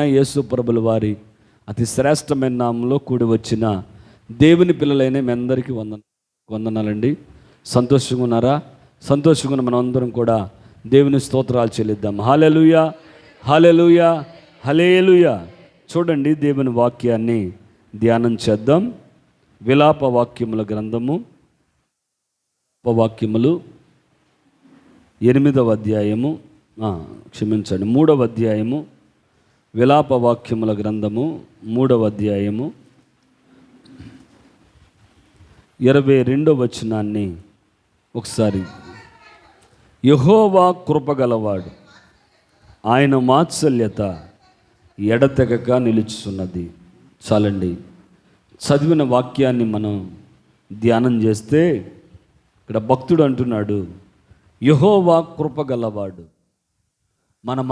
యేసు ప్రభుల వారి అతి శ్రేష్టమైన నామంలో కూడి వచ్చిన దేవుని పిల్లలైన మీ అందరికీ వందనాలండి. సంతోషంగా ఉన్నారా? సంతోషంగా ఉన్న మనం అందరం కూడా దేవుని స్తోత్రాలు చెల్లిద్దాం. హల్లెలూయా, హల్లెలూయా, హల్లెలూయా. చూడండి, దేవుని వాక్యాన్ని ధ్యానం చేద్దాం. విలాప వాక్యముల గ్రంథము, వాక్యములు 8వ అధ్యాయము, 3వ అధ్యాయము, విలాప వాక్యముల గ్రంథము 3వ అధ్యాయము 22వ వచనాన్ని ఒకసారి. యెహోవా కృపగలవాడు, ఆయన వాత్సల్యత ఎడతెగక నిలుచున్నది. చాలండి, చదివిన వాక్యాన్ని మనం ధ్యానం చేస్తే ఇక్కడ భక్తుడు అంటున్నాడు, యెహోవా కృపగలవాడు. మనం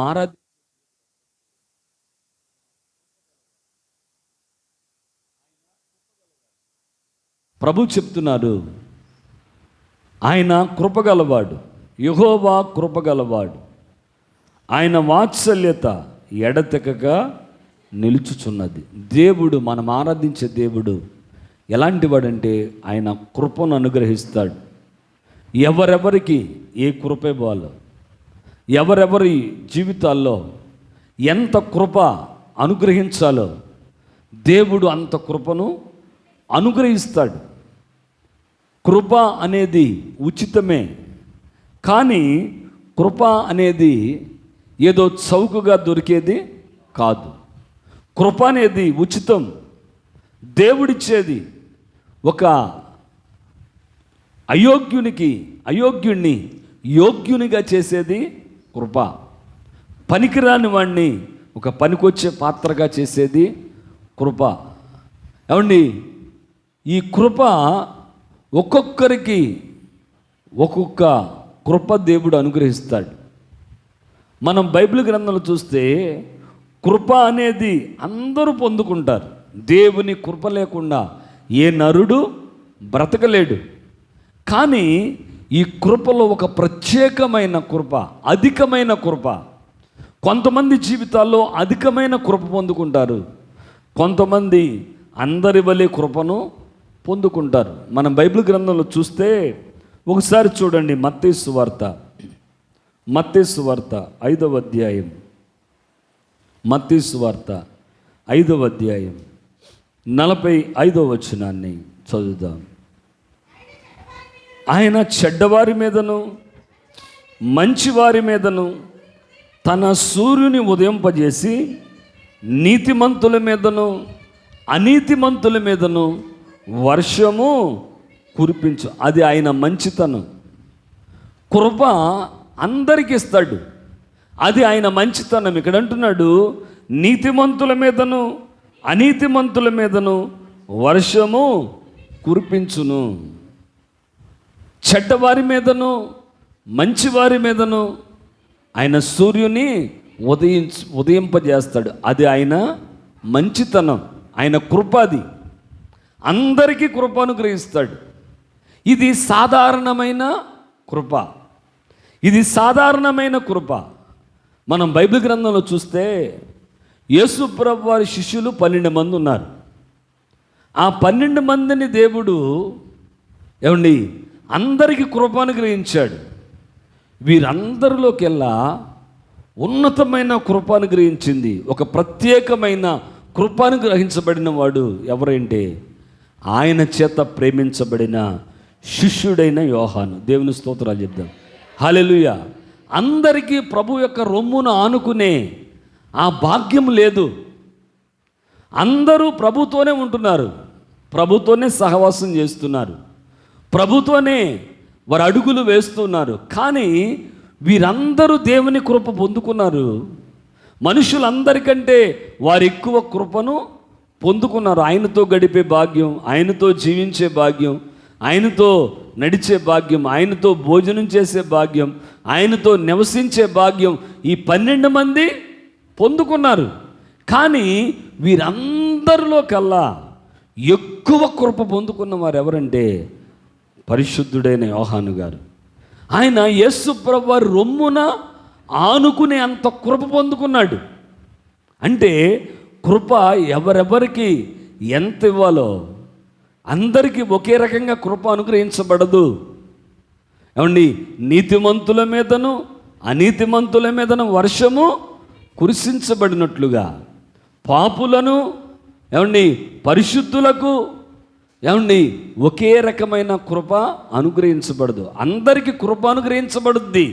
ప్రభు చెప్తున్నారు, ఆయన కృపగలవాడు, యెహోవా కృపగలవాడు, ఆయన వాత్సల్యత ఎడతెగక నిలుచుచున్నది. దేవుడు, మనం ఆరాధించే దేవుడు ఎలాంటి వాడంటే ఆయన కృపను అనుగ్రహిస్తాడు. ఎవరెవరికి ఏ కృప ఇవ్వాలో, ఎవరెవరి జీవితాల్లో ఎంత కృప అనుగ్రహించాలో దేవుడు అంత కృపను అనుగ్రహిస్తాడు. కృప అనేది ఉచితమే, కానీ కృప అనేది ఏదో చౌకగా దొరికేది కాదు. కృప అనేది ఉచితం, దేవుడిచ్చేది. ఒక అయోగ్యుణ్ణి యోగ్యునిగా చేసేది కృప. పనికిరాని వాణ్ణి ఒక పనికొచ్చే పాత్రగా చేసేది కృప. ఏమండి, ఈ కృప ఒక్కొక్కరికి ఒక్కొక్క కృప దేవుడు అనుగ్రహిస్తాడు. మనం బైబిల్ గ్రంథంలో చూస్తే కృప అనేది అందరూ పొందుకుంటారు. దేవుని కృప లేకుండా ఏ నరుడు బ్రతకలేడు. కానీ ఈ కృపలో ఒక ప్రత్యేకమైన కృప, అధికమైన కృప. కొంతమంది జీవితాల్లో అధికమైన కృప పొందుకుంటారు, కొంతమంది అందరి వలె కృపను పొందుకుంటారు. మనం బైబిల్ గ్రంథంలో చూస్తే ఒకసారి చూడండి, మత్తయి సువార్త 5వ అధ్యాయం, మత్తయి సువార్త 5వ అధ్యాయం 45వ వచనాన్ని చదువుదాం. ఆయన చెడ్డవారి మీదను మంచివారి మీదను తన సూర్యుని ఉదయింపజేసి నీతిమంతుల మీదను అనీతిమంతుల మీదను వర్షము కురిపించు. అది ఆయన మంచితనం. కృప అందరికి ఇస్తాడు, అది ఆయన మంచితనం. ఇక్కడ అంటున్నాడు, నీతిమంతుల మీదను అనీతిమంతుల మీదను వర్షము కురిపించును. చెడ్డవారి మీదను మంచివారి మీదను ఆయన సూర్యుని ఉదయింపజేస్తాడు. అది ఆయన మంచితనం, ఆయన కృప. అది అందరికీ కృప అనుగ్రహిస్తాడు. ఇది సాధారణమైన కృప, ఇది సాధారణమైన కృప. మనం బైబిల్ గ్రంథంలో చూస్తే యేసు ప్రభు వారి శిష్యులు 12 మంది ఉన్నారు. ఆ 12 మందిని దేవుడు ఏమండి అందరికీ కృప అనుగ్రహించాడు. వీరందరిలోకెల్లా ఉన్నతమైన కృప అనుగ్రహించింది, ఒక ప్రత్యేకమైన కృప అనుగ్రహించబడిన వాడు ఎవరంటే ఆయన చేత ప్రేమించబడిన శిష్యుడైన యోహాను. దేవుని స్తోత్రాలు చెప్దాం. హల్లెలూయా. అందరికీ ప్రభు యొక్క రొమ్మును ఆనుకునే ఆ భాగ్యం లేదు. అందరూ ప్రభుతోనే ఉంటున్నారు, ప్రభుతోనే సహవాసం చేస్తున్నారు, ప్రభుతోనే వారు అడుగులు వేస్తున్నారు. కానీ వీరందరూ దేవుని కృప పొందుకున్నారు. మనుషులందరికంటే వారు ఎక్కువ కృపను పొందుకున్నారు. ఆయనతో గడిపే భాగ్యం, ఆయనతో జీవించే భాగ్యం, ఆయనతో నడిచే భాగ్యం, ఆయనతో భోజనం చేసే భాగ్యం, ఆయనతో నివసించే భాగ్యం ఈ 12 మంది పొందుకున్నారు. కానీ వీరందరిలో కల్లా ఎక్కువ కృప పొందుకున్న వారు ఎవరంటే పరిశుద్ధుడైన యోహాను గారు. ఆయన యేసు ప్రభువు రొమ్మున ఆనుకునే అంత కృప పొందుకున్నాడు. అంటే కృప ఎవరెవరికి ఎంత ఇవ్వాలో అందరికీ ఒకే రకంగా కృప అనుగ్రహించబడదు. ఏమండి, నీతిమంతుల మీదను అనీతిమంతుల మీదను వర్షము కురిసించబడినట్లుగా పాపులను ఏమండి పరిశుద్ధులకు ఏమండి ఒకే రకమైన కృప అనుగ్రహించబడదు. అందరికీ కృప అనుగ్రహించబడుద్ది,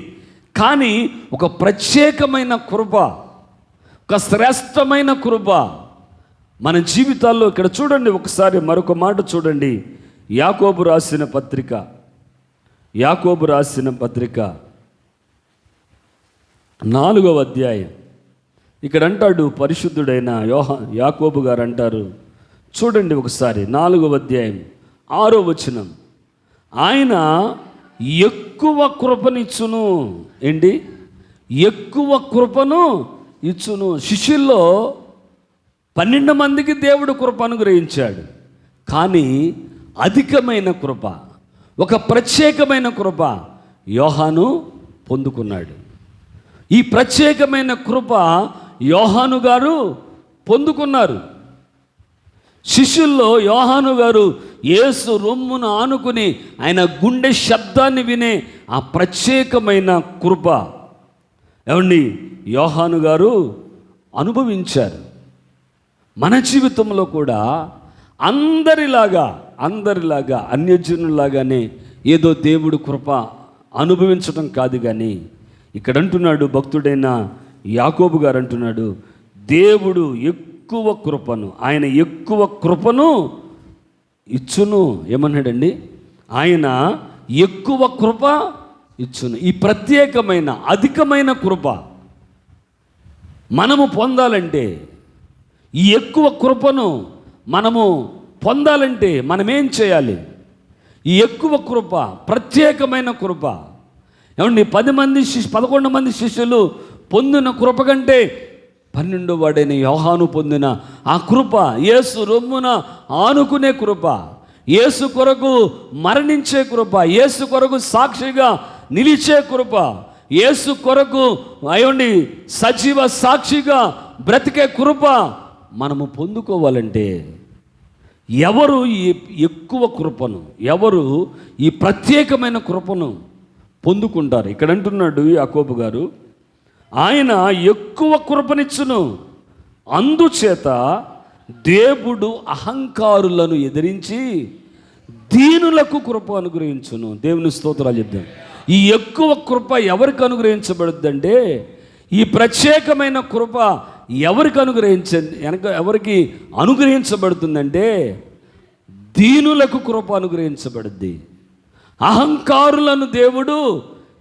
కానీ ఒక ప్రత్యేకమైన కృప, ఒక శ్రేష్టమైన కృప మన జీవితాల్లో. ఇక్కడ చూడండి, ఒకసారి మరొక మాట చూడండి. యాకోబు రాసిన పత్రిక 4వ అధ్యాయం. ఇక్కడ అంటాడు పరిశుద్ధుడైన యాకోబు గారు అంటారు, చూడండి ఒకసారి 4వ అధ్యాయం 6వ వచనం. ఆయన ఎక్కువ కృపనిచ్చును. ఏంటి? ఎక్కువ కృపను ఇచ్చును. శిష్యుల్లో 12 మందికి దేవుడు కృప అనుగ్రహించాడు, కానీ అధికమైన కృప, ఒక ప్రత్యేకమైన కృప యోహాను పొందుకున్నాడు. ఈ ప్రత్యేకమైన కృప యోహాను గారు పొందుకున్నారు. శిష్యుల్లో యోహాను గారు యేసు రొమ్మును ఆనుకుని ఆయన గుండె శబ్దాన్ని వినే ఆ ప్రత్యేకమైన కృప ఏమండి యోహాను గారు అనుభవించారు. మన జీవితంలో కూడా అందరిలాగా అన్యజనులాగానే ఏదో దేవుడు కృప అనుభవించడం కాదు, కానీ ఇక్కడ అంటున్నాడు భక్తుడైన యాకోబు గారు అంటున్నాడు, దేవుడు ఎక్కువ కృపను, ఆయన ఎక్కువ కృపను ఇచ్చును. ఏమన్నాడండి? ఆయన ఎక్కువ కృప ఇచ్చును. ఈ ప్రత్యేకమైన అధికమైన కృప మనము పొందాలంటే, ఈ ఎక్కువ కృపను మనము పొందాలంటే మనమేం చేయాలి? ఈ ఎక్కువ కృప, ప్రత్యేకమైన కృప, ఏమండి 11 మంది శిష్యులు పొందిన కృప కంటే 12వ వాడైన యోహాను పొందిన ఆ కృప, యేసు రొమ్మున ఆనుకునే కృప, యేసు కొరకు మరణించే కృప, యేసు కొరకు సాక్షిగా నిలిచే కృప, యేసు కొరకు అయ్యండి సజీవ సాక్షిగా బ్రతికే కృప మనము పొందుకోవాలంటే ఎవరు ఈ ఎక్కువ కృపను, ఎవరు ఈ ప్రత్యేకమైన కృపను పొందుకుంటారు? ఇక్కడ అంటున్నాడు యాకోబు గారు, ఆయన ఎక్కువ కృపనిచ్చును, అందుచేత దేవుడు అహంకారులను ఎదిరించి దీనులకు కృప అనుగ్రహించును. దేవుని స్తోత్రాలు చెప్తాం. ఈ ఎక్కువ కృప ఎవరికి అనుగ్రహించబడుద్దంటే, ఈ ప్రత్యేకమైన కృప ఎవరికి అనుగ్రహించబడుతుందంటే దీనులకు కృప అనుగ్రహించబడుద్ది. అహంకారులను దేవుడు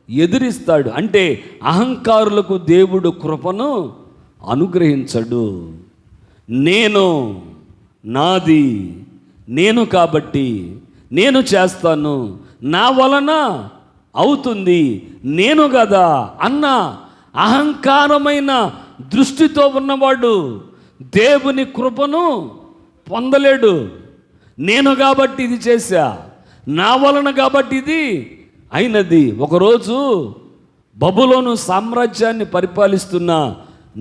ఎదిరిస్తాడు. అంటే అహంకారులకు దేవుడు కృపను అనుగ్రహించడు. నాది నేను కాబట్టి నేను చేస్తాను, నా వలన అవుతుంది, నేను కదా అన్న అహంకారమైన దృష్టితో ఉన్నవాడు దేవుని కృపను పొందలేడు. నేను కాబట్టి ఇది చేశా, నా వలన కాబట్టి ఇది అయినది. ఒకరోజు బబులోను సామ్రాజ్యాన్ని పరిపాలిస్తున్న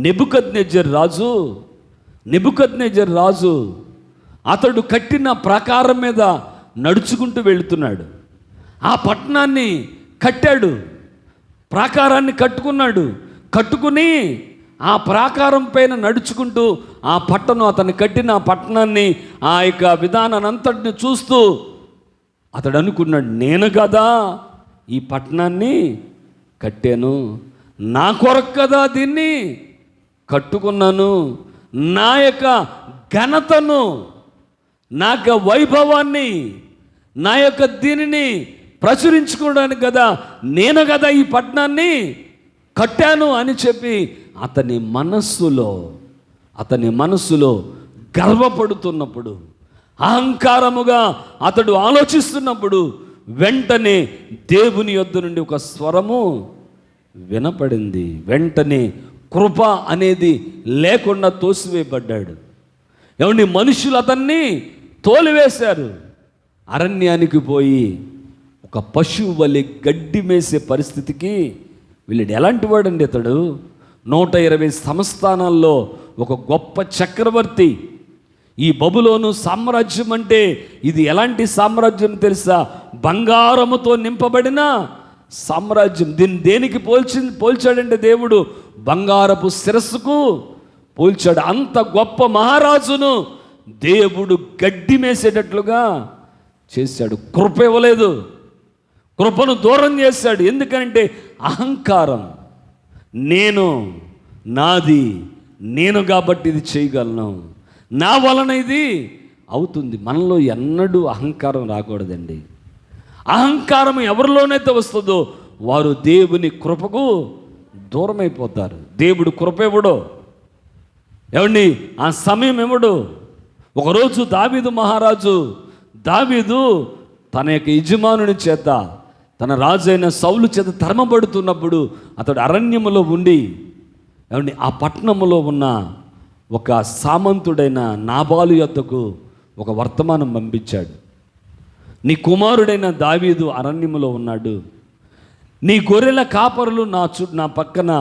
నెబుకద్నెజర్ రాజు అతడు కట్టిన ప్రాకారం మీద నడుచుకుంటూ వెళుతున్నాడు. ఆ పట్టణాన్ని కట్టాడు, ప్రాకారాన్ని కట్టుకుని ఆ ప్రాకారం పైన నడుచుకుంటూ అతను కట్టిన పట్టణాన్ని, ఆ యొక్క విధానాన్ని అంతటిని చూస్తూ అతడు అనుకున్నాడు, నేను కదా ఈ పట్టణాన్ని కట్టాను, నా కొరకు కదా దీన్ని కట్టుకున్నాను, నా యొక్క ఘనతను, నా యొక్క వైభవాన్ని, నా యొక్క దీనిని ప్రచురించుకోవడానికి కదా నేను కదా ఈ పట్టణాన్ని కట్టాను అని చెప్పి అతని మనస్సులో గర్వపడుతున్నప్పుడు, అహంకారముగా అతడు ఆలోచిస్తున్నప్పుడు వెంటనే దేవుని యొద్ద నుండి ఒక స్వరము వినపడింది. వెంటనే కృప అనేది లేకుండా తోసివేయబడ్డాడు. ఏమండి, మనుషులు అతన్ని తోలివేశారు. అరణ్యానికి పోయి ఒక పశువు వలె గడ్డి మేసే పరిస్థితికి వీళ్ళడు. ఎలాంటి వాడండి అతడు? 120 సంస్థానాల్లో ఒక గొప్ప చక్రవర్తి. ఈ బబులోను సామ్రాజ్యం అంటే ఇది ఎలాంటి సామ్రాజ్యం తెలుసా? బంగారముతో నింపబడిన సామ్రాజ్యం. దీన్ని దేనికి పోల్చాడంటే దేవుడు బంగారపు శిరస్సుకు పోల్చాడు. అంత గొప్ప మహారాజును దేవుడు గడ్డి మేసేటట్లుగా చేశాడు. కృప ఇవ్వలేదు, కృపను దూరం చేశాడు. ఎందుకంటే అహంకారం. నాది నేను కాబట్టి ఇది చేయగలను, నా వలన ఇది అవుతుంది. మనలో ఎన్నడూ అహంకారం రాకూడదండి. అహంకారం ఎవరిలోనైతే వస్తుందో వారు దేవుని కృపకు దూరమైపోతారు. దేవుడు కృప ఇవ్వడు, ఏమండి, ఆ సమయం ఇవ్వడు. ఒకరోజు దావీదు తన యొక్క యజమానుని చేత, తన రాజు అయిన సౌలు చేత తరమబడుతున్నప్పుడు అతడు అరణ్యములో ఉండి, ఏమండి, ఆ పట్టణములో ఉన్న ఒక సామంతుడైన నాబాలు యొద్దకు ఒక వర్తమానం పంపించాడు. నీ కుమారుడైన దావీదు అరణ్యములో ఉన్నాడు, నీ గొర్రెల కాపరులు నా పక్కన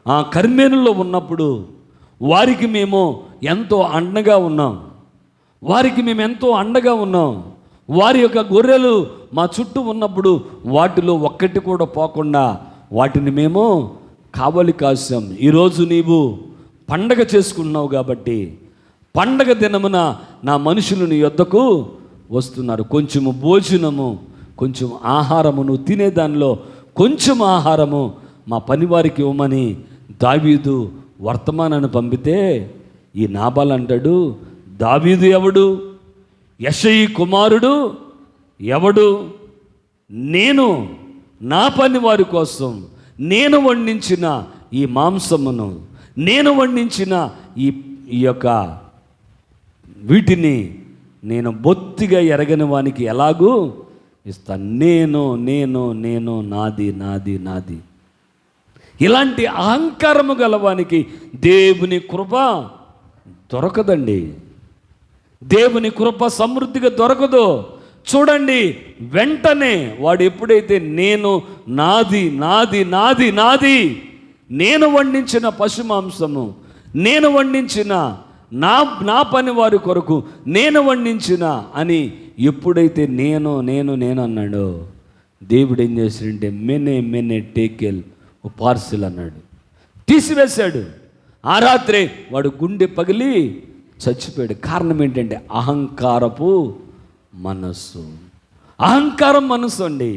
ఆ కర్మేనులో ఉన్నప్పుడు వారికి మేము ఎంతో అండగా ఉన్నాం, వారి యొక్క గొర్రెలు మా చుట్టూ ఉన్నప్పుడు వాటిలో ఒక్కటి కూడా పోకుండా వాటిని మేము కావలి కాసాం. ఈరోజు నీవు పండగ చేసుకున్నావు కాబట్టి పండగ దినమున నా మనుషులు నీ యొద్దకు వస్తున్నారు. కొంచెము భోజనము, కొంచెం ఆహారము, నువ్వు తినేదానిలో కొంచెం ఆహారము మా పనివారికి ఇవ్వమని దావీదు వర్తమానాన్ని పంపితే ఈ నాబాలు అంటాడు, దావీదు ఎవడు? యెషయి కుమారుడు ఎవడు? నేను నా పని వారి కోసం నేను వండించిన ఈ మాంసమును, నేను వండించిన ఈ యొక్క వీటిని నేను బొత్తిగా ఎరగని వానికి ఎలాగూ ఇస్తాను. నేను నాది. ఇలాంటి అహంకారము గలవానికి దేవుని కృప దొరకదండి. దేవుని కృప సమృద్ధిగా దొరకదు. చూడండి, వెంటనే వాడు ఎప్పుడైతే నాది నేను వండించిన పశు మాంసము, నేను వండించిన నా పని వారి కొరకు నేను వండించిన అని ఎప్పుడైతే నేను అన్నాడో, దేవుడు ఏం చేశాడంటే మెనే టేకెల్ ఓ పార్సిల్ అన్నాడు, తీసివేశాడు. ఆ రాత్రే వాడు గుండె పగిలి చచ్చిపోయాడు. కారణం ఏంటంటే అహంకారపు మనస్సు. అహంకారం మనస్సు అండి.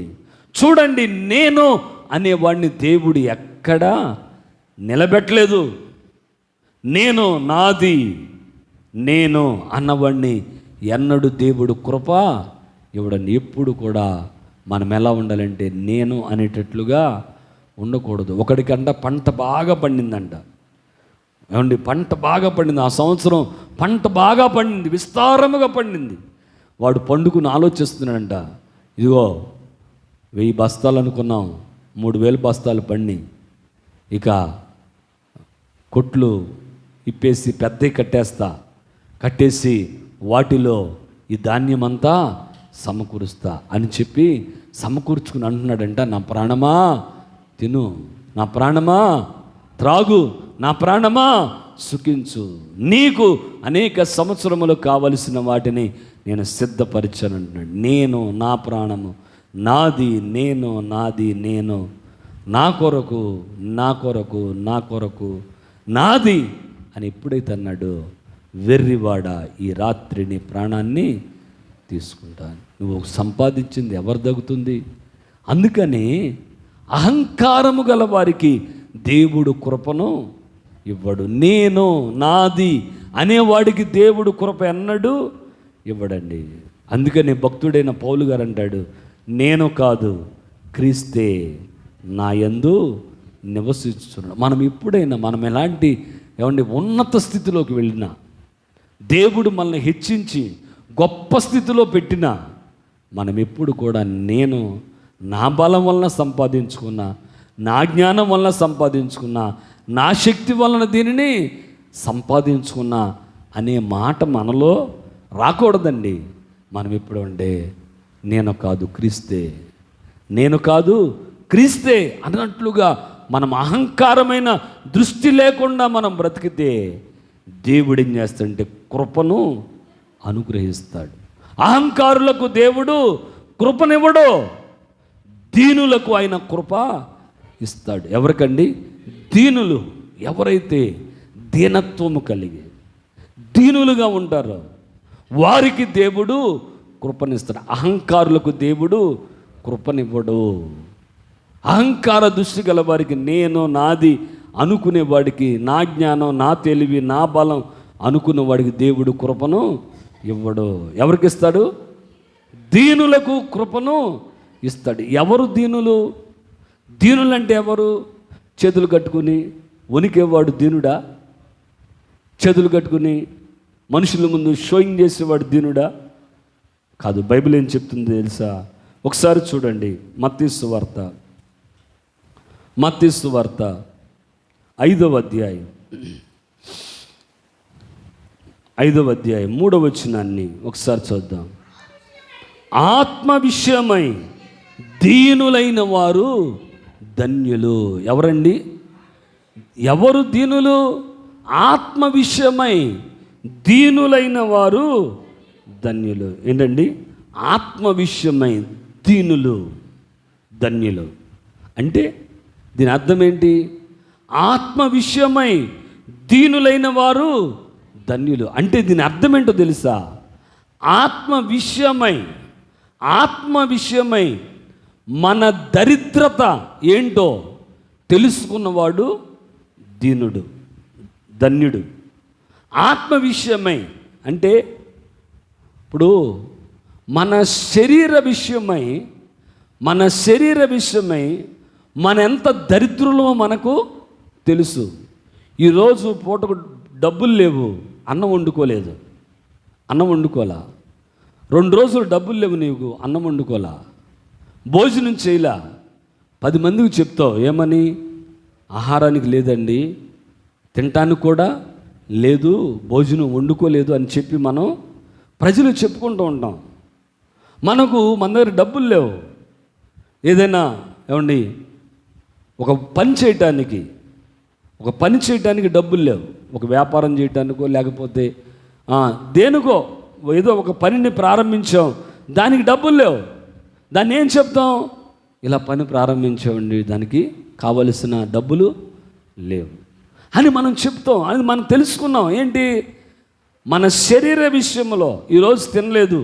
చూడండి, నేను అనేవాడిని దేవుడు ఎక్కడా నిలబెట్టలేదు. నాది అన్నవాడిని ఎన్నడూ దేవుడు కృప ఇవ్వడండి. ఎప్పుడు కూడా మనం ఎలా ఉండాలంటే నేను అనేటట్లుగా ఉండకూడదు. ఒకడికంట పంట బాగా పండిందంట, ఏమండి, పంట బాగా పండింది, ఆ సంవత్సరం పంట బాగా పండింది, విస్తారముగా పండింది. వాడు పండుకుని ఆలోచిస్తున్నాడంట, ఇదిగో 1000 బస్తాలు అనుకున్నాం, 3000 బస్తాలు పండి, ఇక కొట్లు ఇప్పేసి పెద్దవి కట్టేసి వాటిలో ఈ ధాన్యమంతా సమకూరుస్తా అని చెప్పి సమకూర్చుకుని అంటున్నాడంట, నా ప్రాణమా తిను, నా ప్రాణమా త్రాగు, నా ప్రాణమా సుఖించు, నీకు అనేక సంవత్సరములు కావలసిన వాటిని నేను సిద్ధపరిచాను అంటున్నాడు. నా ప్రాణము నాది, నేను నా కొరకు నాది అని ఎప్పుడైతే అన్నాడు, వెర్రివాడ, ఈ రాత్రి నీ ప్రాణాన్ని తీసుకుంటాను. నువ్వు సంపాదించింది ఎవరు తగ్గుతుంది? అందుకని అహంకారము గల వారికి దేవుడు కృపను ఇవ్వడు. నాది అనేవాడికి దేవుడు కృప ఎన్నడూ ఇవ్వడండి. అందుకని భక్తుడైన పౌలు గారు అంటాడు, నేను కాదు క్రీస్తే నా యందు నివసిస్తున్నాడు. మనం ఎలాంటి ఉన్నత స్థితిలోకి వెళ్ళినా, దేవుడు మనల్ని హెచ్చించి గొప్ప స్థితిలో పెట్టినా, మనం ఎప్పుడు కూడా నా బలం వలన సంపాదించుకున్నా, నా జ్ఞానం వలన సంపాదించుకున్నా, నా శక్తి వలన దీనిని సంపాదించుకున్నా అనే మాట మనలో రాకూడదండి. మనం ఎప్పుడు నేను కాదు క్రీస్తే అన్నట్లుగా మనం అహంకారమైన దృష్టి లేకుండా మనం బ్రతికితే దేవుడు ఏం చేస్తాడంటే కృపను అనుగ్రహిస్తాడు. అహంకారులకు దేవుడు కృపనివ్వడు, దీనులకు ఆయన కృప ఇస్తాడు. ఎవరికండి? దీనులు. ఎవరైతే దీనత్వము కలిగి దీనులుగా ఉంటారో వారికి దేవుడు కృపనిస్తాడు. అహంకారులకు దేవుడు కృపనివ్వడు. అహంకార దృష్టి గల వారికి, నేను నాది అనుకునేవాడికి, నా జ్ఞానం, నా తెలివి, నా బలం అనుకునే వాడికి దేవుడు కృపను ఇవ్వడు. ఎవరికి ఇస్తాడు? దీనులకు కృపను ఇస్తాడు. ఎవరు దీనులు? దీనులు అంటే ఎవరు? చేతులు కట్టుకుని వణికేవాడు దీనుడా? చేతులు కట్టుకుని మనుషుల ముందు షోయింగ్ చేసేవాడు దీనుడా? కాదు. బైబిల్ ఏం చెప్తుంది తెలుసా? ఒకసారి చూడండి, మత్తయి సువార్త 5వ అధ్యాయం 3వ వచనాన్ని ఒకసారి చూద్దాం. ఆత్మ విషయమై దీనులైన వారు ధన్యులు. ఎవరండి? ఎవరు దీనులు? ఆత్మ విషయమై దీనులైన వారు ధన్యులు. ఏంటండి? ఆత్మ విషయమై దీనులు ధన్యులు అంటే దీని అర్థం ఏంటి? ఆత్మ విషయమై దీనులైన వారు ధన్యులు అంటే దీని అర్థం ఏంటో తెలుసా? ఆత్మ విషయమై మన దరిద్రత ఏంటో తెలుసుకున్నవాడు దీనుడు, ధన్యుడు. ఆత్మ విషయమై అంటే ఇప్పుడు మన శరీర విషయమై మన ఎంత దరిద్రులో మనకు తెలుసు. ఈరోజు పూటకు డబ్బులు లేవు, అన్నం వండుకోలేదు, అన్నం వండుకోలా. 2 రోజులు డబ్బులు లేవు, నీకు అన్నం వండుకోలా, భోజనం చేయలా. 10 మందికి చెప్తావు ఏమని? ఆహారానికి లేదండి, తినటానికి కూడా లేదు, భోజనం వండుకోలేదు అని చెప్పి మనం ప్రజలు చెప్పుకుంటూ ఉంటాం. మన దగ్గర డబ్బులు లేవు. ఏదైనా ఏమండి ఒక పని చేయటానికి డబ్బులు లేవు. ఒక వ్యాపారం చేయటానికో లేకపోతే దేనికో ఏదో ఒక పనిని ప్రారంభించాం, దానికి డబ్బులు లేవు. దాన్ని ఏం చెప్తాం? ఇలా పని ప్రారంభించామండి, దానికి కావలసిన డబ్బులు లేవు అని మనం చెప్తాం. అది మనం తెలుసుకున్నాం. ఏంటి? మన శరీర విషయంలో ఈరోజు తినలేదు,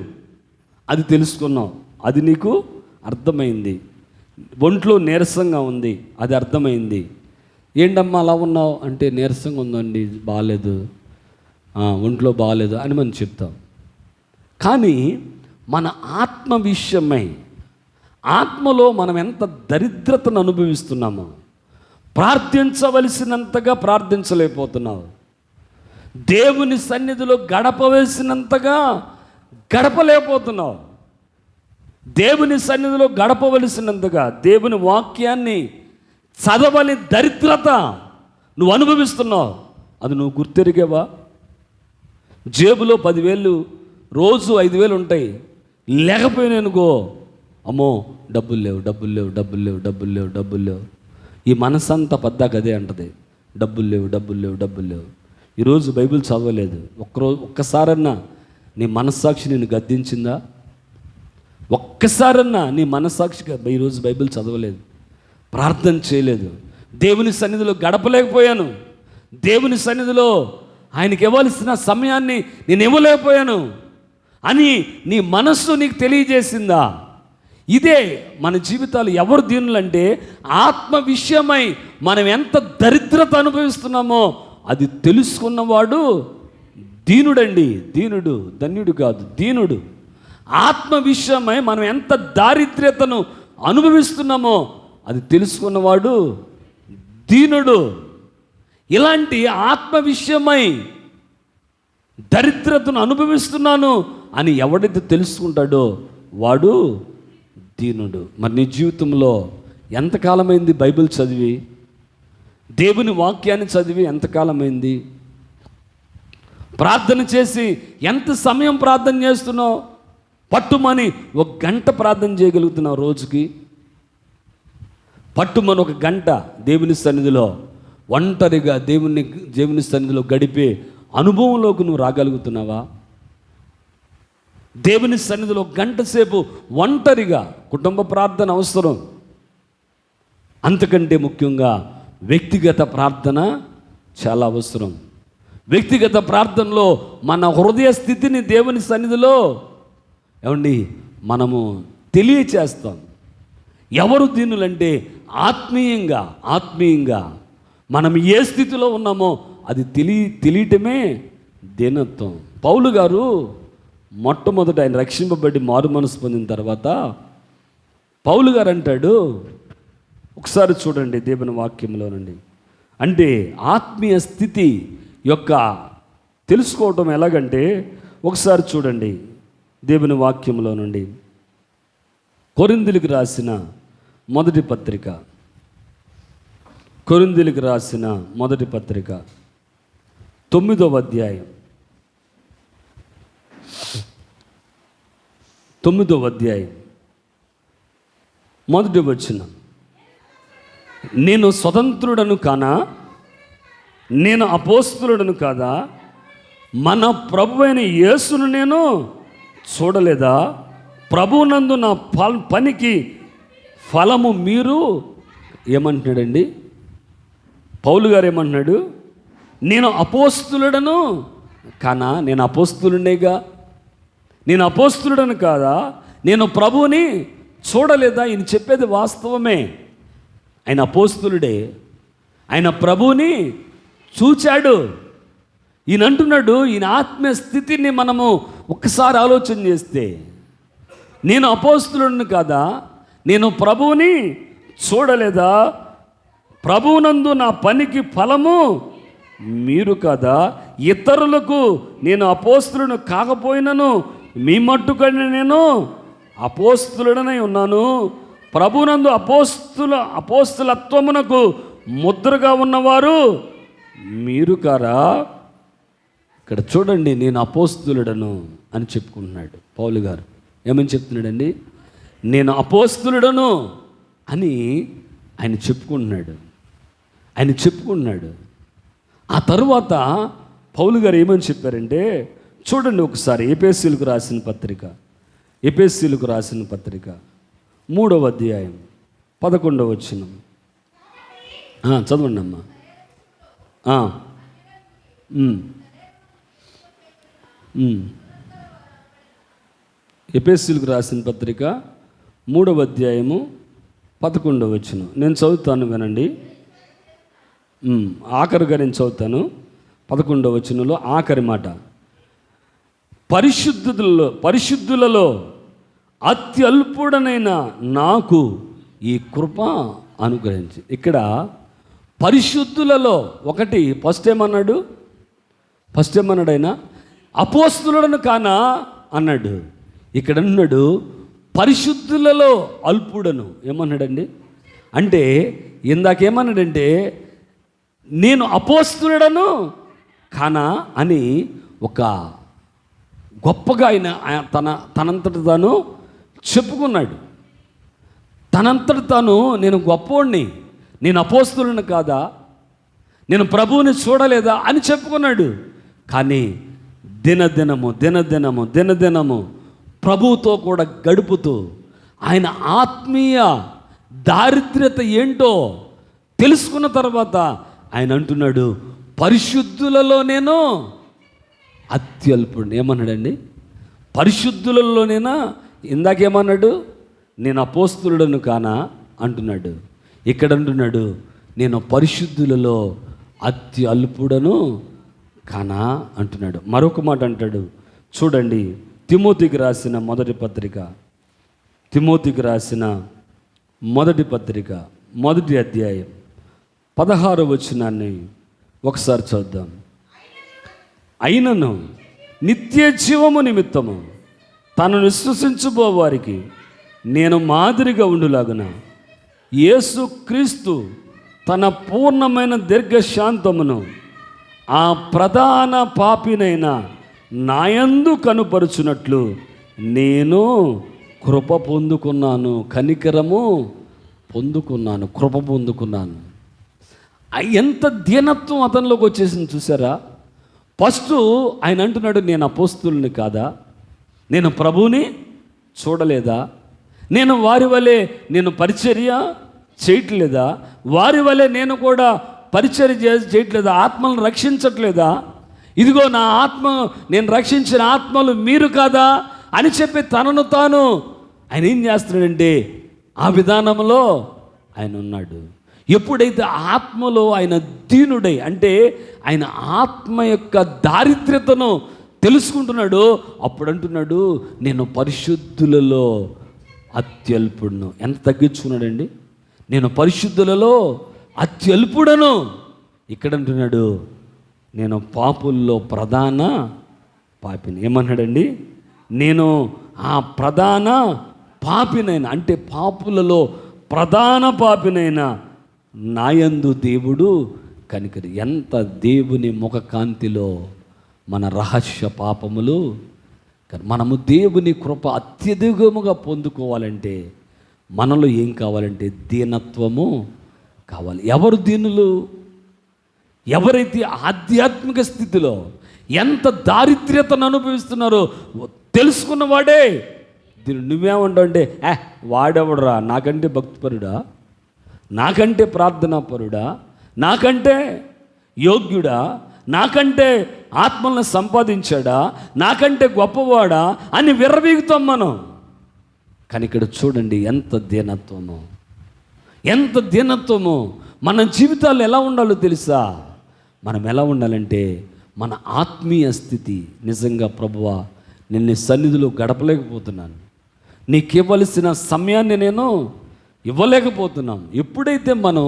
అది తెలుసుకున్నాం, అది నీకు అర్థమైంది. ఒంట్లో నీరసంగా ఉంది, అది అర్థమైంది. ఏంటమ్మా అలా ఉన్నావు అంటే నీరసంగా ఉందండి, బాగాలేదు, ఒంట్లో బాగాలేదు అని మనం చెప్తాం. కానీ మన ఆత్మ విషయమై ఆత్మలో మనం ఎంత దరిద్రతను అనుభవిస్తున్నామో, ప్రార్థించవలసినంతగా ప్రార్థించలేకపోతున్నావు, దేవుని సన్నిధిలో గడపవలసినంతగా గడపలేకపోతున్నావు, దేవుని సన్నిధిలో గడపవలసినంతగా దేవుని వాక్యాన్ని చదవని దరిద్రత నువ్వు అనుభవిస్తున్నావు. అది నువ్వు గుర్తెరిగేవా? జేబులో 10,000, రోజు 5,000 ఉంటాయి, లేకపోయినానుకో అమ్మో డబ్బులు లేవు. ఈ మనసంతా పద్దాక అదే అంటది, డబ్బులు లేవు. ఈరోజు బైబిల్ చదవలేదు, ఒక్కసారన్నా నీ మనస్సాక్షి నేను గద్దించిందా? ఒక్కసారన్నా నీ మనస్సాక్షిగా ఈరోజు బైబిల్ చదవలేదు, ప్రార్థన చేయలేదు, దేవుని సన్నిధిలో గడపలేకపోయాను, దేవుని సన్నిధిలో ఆయనకి ఇవ్వాల్సిన సమయాన్ని నేను ఇవ్వలేకపోయాను అని నీ మనస్సు నీకు తెలియజేసిందా? ఇదే మన జీవితాలు. ఎవరు దీనులంటే ఆత్మ విషయమై మనం ఎంత దరిద్రత అనుభవిస్తున్నామో అది తెలుసుకున్నవాడు దీనుడండి. దీనుడు, ధన్యుడు కాదు, దీనుడు. ఆత్మ విషయమై మనం ఎంత దారిద్ర్యతను అనుభవిస్తున్నామో అది తెలుసుకున్నవాడు దీనుడు. ఇలాంటి ఆత్మ విషయమై దరిద్రతను అనుభవిస్తున్నాను అని ఎవడైతే తెలుసుకుంటాడో వాడు దీనుడు. మరి నీ జీవితంలో ఎంతకాలమైంది బైబిల్ చదివి, దేవుని వాక్యాన్ని చదివి ఎంతకాలమైంది? ప్రార్థన చేసి ఎంత సమయం ప్రార్థన చేస్తున్నావు? పట్టుమని 1 గంట ప్రార్థన చేయగలుగుతున్నావు రోజుకి? పట్టుమని 1 గంట దేవుని సన్నిధిలో ఒంటరిగా దేవుని సన్నిధిలో గడిపే అనుభవంలోకి నువ్వు రాగలుగుతున్నావా? దేవుని సన్నిధిలో గంట సేపు ఒంటరిగా కుటుంబ ప్రార్థన అవసరం. అంతకంటే ముఖ్యంగా వ్యక్తిగత ప్రార్థన చాలా అవసరం. వ్యక్తిగత ప్రార్థనలో మన హృదయ స్థితిని దేవుని సన్నిధిలో మనము తెలియచేస్తాం. ఎవరు దీనులంటే ఆత్మీయంగా మనం ఏ స్థితిలో ఉన్నామో అది తెలియటమే దీనత్వం. పౌలు గారు మొట్టమొదట ఆయన రక్షింపబడి మారు మనసు పొందిన తర్వాత పౌలు గారు అంటాడు, ఒకసారి చూడండి దేవుని వాక్యంలో నుండి, అంటే ఆత్మీయ స్థితి యొక్క తెలుసుకోవటం ఎలాగంటే ఒకసారి చూడండి దేవుని వాక్యంలో నుండి కొరింథీయులకు రాసిన మొదటి పత్రిక 9వ అధ్యాయం 9వ అధ్యాయం మొదటి వచనం, నేను స్వతంత్రుడను కానా, నేను అపోస్తలుడను కాదా, మన ప్రభువైన యేసును నేను చూడలేదా, ప్రభువునందు నా పనికి ఫలము మీరు ఏమంటున్నాడండి? పౌలు గారు ఏమంటున్నాడు? నేను అపోస్తలుడను కానా, నేను అపోస్తలుడేగా, నేను అపోస్తలుడను కాదా, నేను ప్రభువుని చూడలేదా? ఈయన చెప్పేది వాస్తవమే. ఆయన అపోస్తలుడే, ఆయన ప్రభువుని చూచాడు. ఈయన అంటున్నాడు, ఈయన ఆత్మీయ స్థితిని మనము ఒక్కసారి ఆలోచన చేస్తే, నేను అపోస్తలుడను కాదా, నేను ప్రభువుని చూడలేదా, ప్రభువునందు నా పనికి ఫలము మీరు కాదా, ఇతరులకు నేను అపోస్తలుడను కాకపోయినను మీ మట్టుకని నేను అపోస్తలుడనై ఉన్నాను, ప్రభువునందు అపోస్తలత్వమునకు ముద్రగా ఉన్నవారు మీరు కారా. ఇక్కడ చూడండి, నేను అపోస్తలుడను అని చెప్పుకుంటున్నాడు పౌలు గారు. ఏమని చెప్తున్నాడండి? నేను అపోస్తలుడను అని ఆయన చెప్పుకుంటున్నాడు. ఆ తరువాత పౌలు గారు ఏమని చెప్పారంటే, చూడండి ఒకసారి ఎఫెసీయులకు రాసిన పత్రిక 3వ అధ్యాయం 11వ వచనం చదవండి అమ్మా. ఎఫెసీయులకు రాసిన పత్రిక 3వ అధ్యాయము 11వ వచనం నేను చదువుతాను, వినండి. ఆఖరిగా నేను చదువుతాను. 11వ వచనంలో ఆఖరి మాట, పరిశుద్ధులలో అత్యల్పుడనైన నాకు ఈ కృప అనుగ్రహించి. ఇక్కడ పరిశుద్ధులలో ఒకటి ఫస్ట్ ఏమన్నాడు ఆయన? అపోస్తలుడను కానా అన్నాడు. ఇక్కడ అన్నాడు పరిశుద్ధులలో అల్పుడను. ఏమన్నాడండి? అంటే ఇందాకేమన్నాడంటే నేను అపోస్తలుడను కానా అని ఒక గొప్పగా ఆయన తనంతట తాను చెప్పుకున్నాడు. తనంతట తాను నేను గొప్పోడిని, నేను అపోస్తలుడను కాదా, నేను ప్రభువుని చూడలేదా అని చెప్పుకున్నాడు. కానీ దినదినము ప్రభువుతో కూడా గడుపుతూ ఆయన ఆత్మీయ దారిద్ర్యత ఏంటో తెలుసుకున్న తర్వాత ఆయన అంటున్నాడు, పరిశుద్ధులలో నేను అత్యల్పుడు. ఏమన్నాడండి? పరిశుద్ధులలోనేనా? ఇందాకేమన్నాడు? నేను అపోస్తలుడను కానా అంటున్నాడు. ఇక్కడ అంటున్నాడు, నేను పరిశుద్ధులలో అత్యల్పుడను కానా అంటున్నాడు. మరొక మాట అంటాడు, చూడండి తిమోతికి రాసిన మొదటి పత్రిక 1వ అధ్యాయం 16వ వచనాన్ని ఒకసారి చూద్దాం. అయినను నిత్య జీవము నిమిత్తము తనను విశ్వసించుబోవారికి నేను మాదిరిగా ఉండులాగున యేసుక్రీస్తు తన పూర్ణమైన దీర్ఘశాంతమును ఆ ప్రధాన పాపినైన నాయందు కనుపరుచున్నట్లు నేను కృప పొందుకున్నాను, కనికరము పొందుకున్నాను, కృప పొందుకున్నాను. ఎంత దీనత్వం అతనిలోకి వచ్చేసింది చూసారా? ఫస్ట్ ఆయన అంటున్నాడు, నేను అపోస్తుల్ని కాదా, నేను ప్రభువుని చూడలేదా, నేను వారి వలె నేను పరిచర్య చేయట్లేదా, వారి వలె నేను కూడా పరిచర్య చేయట్లేదా, ఆత్మలను రక్షించట్లేదా, ఇదిగో నా ఆత్మ, నేను రక్షించిన ఆత్మలు మీరు కాదా అని చెప్పి తనను తాను ఆయన ఏం చేస్తున్నాడంటే ఆ విధానంలో ఆయన ఉన్నాడు. ఎప్పుడైతే ఆత్మలో ఆయన దీనుడై, అంటే ఆయన ఆత్మ యొక్క దారిద్ర్యతను తెలుసుకుంటున్నాడు, అప్పుడు అంటున్నాడు, నేను పరిశుద్ధులలో అత్యల్పుడును. ఎంత తగ్గించుకున్నాడండి, నేను పరిశుద్ధులలో అత్యల్పుడను. ఇక్కడ అంటున్నాడు, నేను పాపుల్లో ప్రధాన పాపిని. ఏమన్నాడండి, నేను ఆ ప్రధాన పాపినైనా, అంటే పాపులలో ప్రధాన పాపినైనా నాయందు దేవుడు కనికరి. ఎంత దేవుని ముఖ కాంతిలో మన రహస్య పాపములు. మనము దేవుని కృప అత్యధికముగా పొందుకోవాలంటే మనలో ఏం కావాలంటే దీనత్వము కావాలి. ఎవరు దీనులు? ఎవరైతే ఆధ్యాత్మిక స్థితిలో ఎంత దారిద్ర్యతను అనుభవిస్తున్నారో తెలుసుకున్నవాడే దీన్ని. నువ్వేమంటావు అంటే, వాడెవడరా, నాకంటే భక్తిపరుడా, నాకంటే ప్రార్థనాపరుడా, నాకంటే యోగ్యుడా, నాకంటే ఆత్మలను సంపాదించాడా, నాకంటే గొప్పవాడా అని విర్రవీగుతాం మనం. కానీ ఇక్కడ చూడండి ఎంత దీనత్వము, ఎంత దీనత్వము. మన జీవితాలు ఎలా ఉండాలో తెలుసా? మనం ఎలా ఉండాలంటే మన ఆత్మీయ స్థితి, నిజంగా ప్రభువా నిన్ను సన్నిధిలో గడపలేకపోతున్నాను, నీకు ఇవ్వవలసిన సమయాన్ని నేను ఇవ్వలేకపోతున్నాం. ఎప్పుడైతే మనం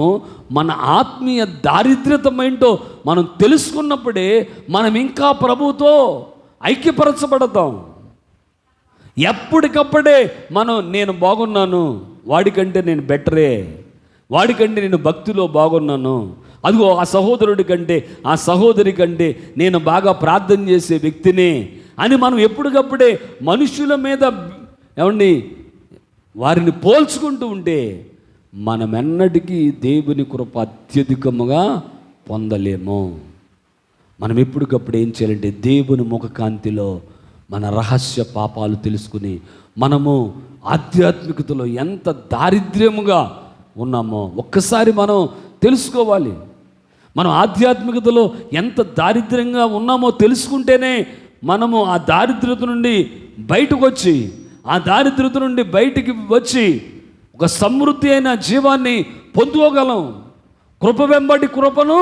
మన ఆత్మీయ దారిద్ర్యతమేంటో మనం తెలుసుకున్నప్పుడే మనం ఇంకా ప్రభువుతో ఐక్యపరచబడతాం. ఎప్పటికప్పుడే మనం, నేను బాగున్నాను, వాడికంటే నేను బెటరే, వాడికంటే నేను భక్తిలో బాగున్నాను, అదిగో ఆ సహోదరుడి కంటే, ఆ సహోదరి కంటే నేను బాగా ప్రార్థన చేసే వ్యక్తిని అని మనం ఎప్పటికప్పుడే మనుషుల మీద ఏమండి వారిని పోల్చుకుంటూ ఉంటే మనమెన్నటికీ దేవుని కృప అత్యధికముగా పొందలేము. మనం ఎప్పటికప్పుడు ఏం చేయాలంటే దేవుని ముఖ కాంతిలో మన రహస్య పాపాలు తెలుసుకుని మనము ఆధ్యాత్మికతలో ఎంత దారిద్ర్యముగా ఉన్నామో ఒక్కసారి మనం తెలుసుకోవాలి. మనం ఆధ్యాత్మికతలో ఎంత దారిద్ర్యంగా ఉన్నామో తెలుసుకుంటేనే మనము ఆ దారిద్ర్యత నుండి బయటకు వచ్చి, ఆ దారిద్ర్యత నుండి బయటికి వచ్చి ఒక సమృద్ధి అయిన జీవాన్ని పొందుకోగలం. కృప వెంబడి కృపను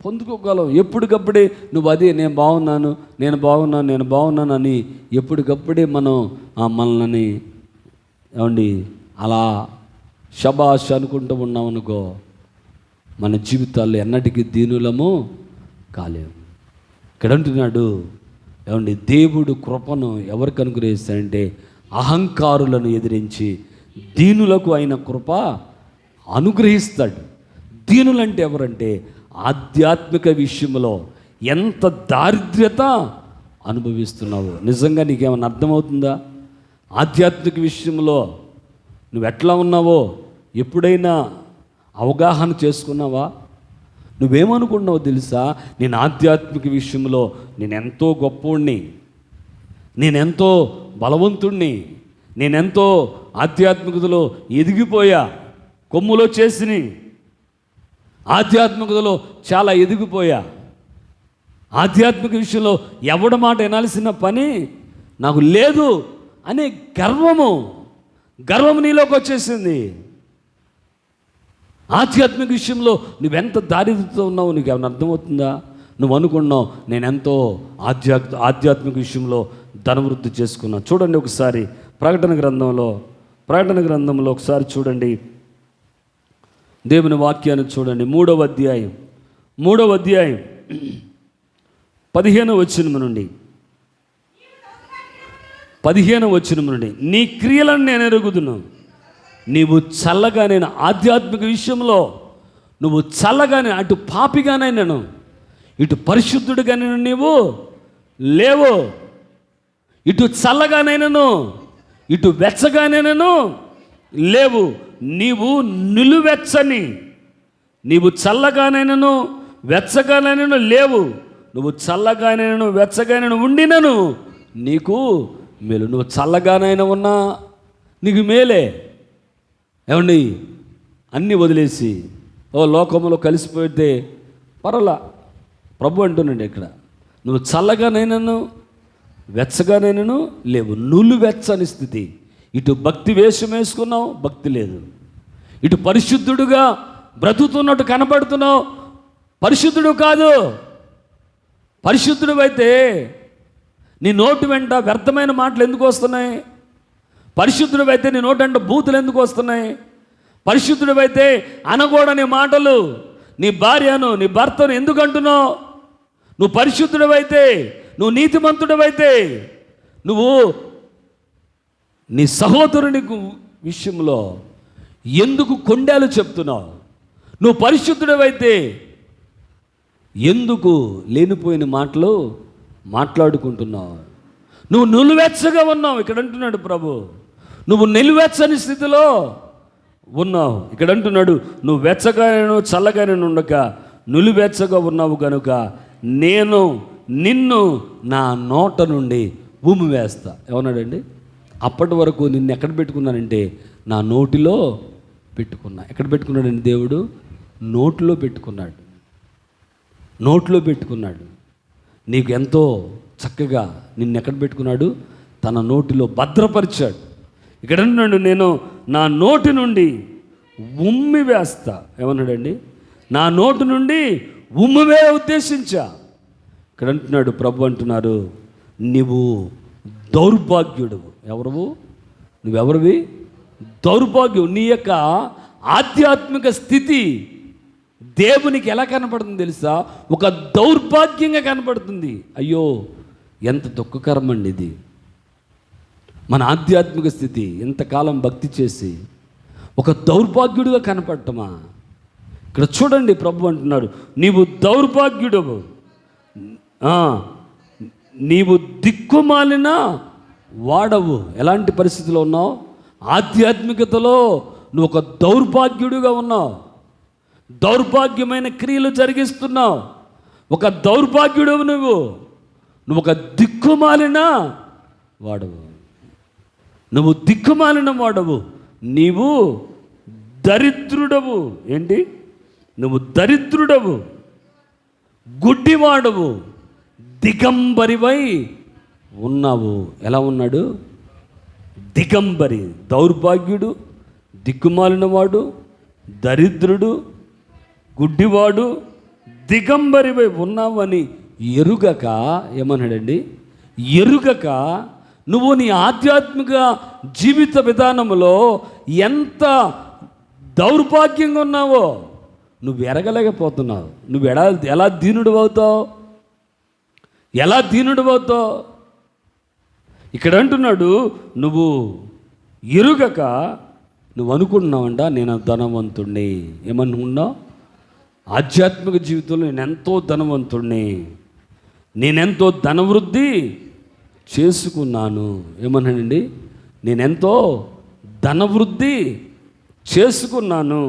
పొందుకోగలం. ఎప్పటికప్పుడే నువ్వు అదే నేను బాగున్నాను, నేను బాగున్నాను, నేను బాగున్నాను అని ఎప్పటికప్పుడే మనం మనల్ని ఏమండి అలా శబాష్ అనుకుంటూ ఉన్నాం అనుకో, మన జీవితాల్లో ఎన్నటికీ దీనులము కాలేము. ఇక్కడ అంటున్నాడు ఏమండి, దేవుడు కృపను ఎవరికి అనుగ్రహిస్తాడంటే అహంకారులను ఎదిరించి దీనులకు అయిన కృప అనుగ్రహిస్తాడు. దీనులంటే ఎవరంటే ఆధ్యాత్మిక విషయంలో ఎంత దారిద్ర్యత అనుభవిస్తున్నావు. నిజంగా నీకేమైనా అర్థమవుతుందా? ఆధ్యాత్మిక విషయంలో నువ్వు ఎట్లా ఉన్నావో ఎప్పుడైనా అవగాహన చేసుకున్నావా? నువ్వేమనుకున్నావు తెలుసా? నేను ఆధ్యాత్మిక విషయంలో నేనెంతో గొప్పోడిని, నేనెంతో బలవంతుణ్ణి, నేనెంతో ఆధ్యాత్మికతలో ఎదిగిపోయా, కొమ్ములో చేసిని ఆధ్యాత్మికతలో చాలా ఎదిగిపోయా, ఆధ్యాత్మిక విషయంలో ఎవడి మాట వినాల్సిన పని నాకు లేదు అనే గర్వము నీలోకి వచ్చేసింది. ఆధ్యాత్మిక విషయంలో నువ్వెంత దారిద్ర్యతో ఉన్నావు నీకు ఏమైనా అర్థమవుతుందా? నువ్వు అనుకున్నావు నేనెంతో ఆధ్యాత్మిక విషయంలో ధనవృద్ధి చేసుకున్నా. చూడండి ఒకసారి ప్రకటన గ్రంథంలో ఒకసారి చూడండి, దేవుని వాక్యాన్ని చూడండి. 3వ అధ్యాయం 15వ వచనం నుండి నీ క్రియలను నేను ఎరుగుదును, నీవు చల్లగా, నేను ఆధ్యాత్మిక విషయంలో నువ్వు చల్లగానే, అటు పాపిగానైనాను ఇటు పరిశుద్ధుడిగానైనా నీవు లేవు, ఇటు చల్లగానైనాను ఇటు వెచ్చగానైనాను లేవు, నీవు నిలువెచ్చని, నీవు చల్లగానైనాను వెచ్చగానైనాను లేవు, నువ్వు చల్లగానైనా వెచ్చగానైనా ఉండినను నీకు మేలు. నువ్వు చల్లగానైనా ఉన్నా నీకు మేలే. ఏమండి, అన్నీ వదిలేసి లోకంలో కలిసిపోతే పర్వాలా. ప్రభు అంటున్నాడు ఇక్కడ, నువ్వు చల్లగానైనాను వెచ్చగానైనాను లేవు, నులువెచ్చని స్థితి. ఇటు భక్తి వేషం వేసుకున్నావు, భక్తి లేదు. ఇటు పరిశుద్ధుడుగా బ్రతుకుతున్నట్టు కనపడుతున్నావు, పరిశుద్ధుడు కాదు. పరిశుద్ధుడు అయితే నీ నోటి వెంట వ్యర్థమైన మాటలు ఎందుకు వస్తున్నాయి? పరిశుద్ధుడు అయితే నీ నోటి వెంట బూతులు ఎందుకు వస్తున్నాయి? పరిశుద్ధుడు అయితే అనకూడని మాటలు నీ భార్యను నీ భర్తను ఎందుకు అంటున్నావు? నువ్వు పరిశుద్ధుడు అయితే, నువ్వు నీతిమంతుడు అయితే, నువ్వు నీ సహోదరుని విషయంలో ఎందుకు కొండేలు చెప్తున్నావు? నువ్వు పరిశుద్ధుడు అయితే ఎందుకు లేనిపోయిన మాటలు మాట్లాడుకుంటున్నావు? నువ్వు నిలువెచ్చగా ఉన్నావు. ఇక్కడ అంటున్నాడు ప్రభు, నువ్వు నిలువెచ్చని స్థితిలో ఉన్నావు. ఇక్కడ అంటున్నాడు, నువ్వు వెచ్చగానూ చల్లగానే ఉండక నిలువెచ్చగా ఉన్నావు కనుక నేను నిన్ను నా నోట నుండి ఉమ్మి వేస్తా. ఏమన్నాడండి? అప్పటి వరకు నిన్ను ఎక్కడ పెట్టుకున్నానంటే నా నోటిలో పెట్టుకున్నా. ఎక్కడ పెట్టుకున్నాడండి దేవుడు? నోటిలో పెట్టుకున్నాడు. నోట్లో పెట్టుకున్నాడు. నీకు ఎంతో చక్కగా నిన్ను ఎక్కడ పెట్టుకున్నాడు? తన నోటిలో భద్రపరిచాడు. ఇక్కడ అంటున్నాడు, నేను నా నోటి నుండి ఉమ్మి వేస్తా. ఏమన్నాడండి? నా నోటి నుండి ఉమ్మివే ఉద్దేశించా. ఇక్కడ అంటున్నాడు ప్రభు, అంటున్నారు, నీవు దౌర్భాగ్యుడువు. ఎవరువు? నువ్వెవరివి? దౌర్భాగ్యం. నీ యొక్క ఆధ్యాత్మిక స్థితి దేవునికి ఎలా కనపడుతుంది తెలుసా? ఒక దౌర్భాగ్యంగా కనపడుతుంది. అయ్యో, ఎంత దుఃఖకరం అండి ఇది. మన ఆధ్యాత్మిక స్థితి ఎంతకాలం భక్తి చేసి ఒక దౌర్భాగ్యుడిగా కనపడటమా? ఇక్కడ చూడండి, ప్రభు అంటున్నారు, నీవు దౌర్భాగ్యుడవు, నీవు దిక్కుమాలిన వాడవు. ఎలాంటి పరిస్థితిలో ఉన్నావు? ఆధ్యాత్మికతలో నువ్వు ఒక దౌర్భాగ్యుడిగా ఉన్నావు. దౌర్భాగ్యమైన క్రియలు జరిగిస్తున్నావు. ఒక దౌర్భాగ్యుడవు నువ్వు ఒక దిక్కుమాలిన వాడవు. నువ్వు దిక్కుమాలిన వాడవు. నీవు దరిద్రుడవు. ఏంటి? నువ్వు దరిద్రుడవు, గుడ్డివాడవు, దిగంబరివై ఉన్నావు. ఎలా ఉన్నాడు? దిగంబరి. దౌర్భాగ్యుడు, దిక్కుమాలినవాడు, దరిద్రుడు, గుడ్డివాడు, దిగంబరివై ఉన్నావని ఎరుగక, ఏమన్నాడండి? ఎరుగక నువ్వు నీ ఆధ్యాత్మిక జీవిత విధానంలో ఎంత దౌర్భాగ్యంగా ఉన్నావో నువ్వు ఎరగలేకపోతున్నావు. నువ్వు ఎలా దీనుడు అవుతావు? ఎలా దీనుడు అవుతావు? ఇక్కడ అంటున్నాడు, నువ్వు ఎరుగక నువ్వు అనుకుంటున్నావంట నేను ధనవంతుణ్ణి. ఏమనుకున్నావు? ఆధ్యాత్మిక జీవితంలో నేనెంతో ధనవంతుణ్ణి, నేనెంతో ధనవృద్ధి చేసుకున్నాను. ఏమన్నానండి? నేనెంతో ధనవృద్ధి చేసుకున్నాను,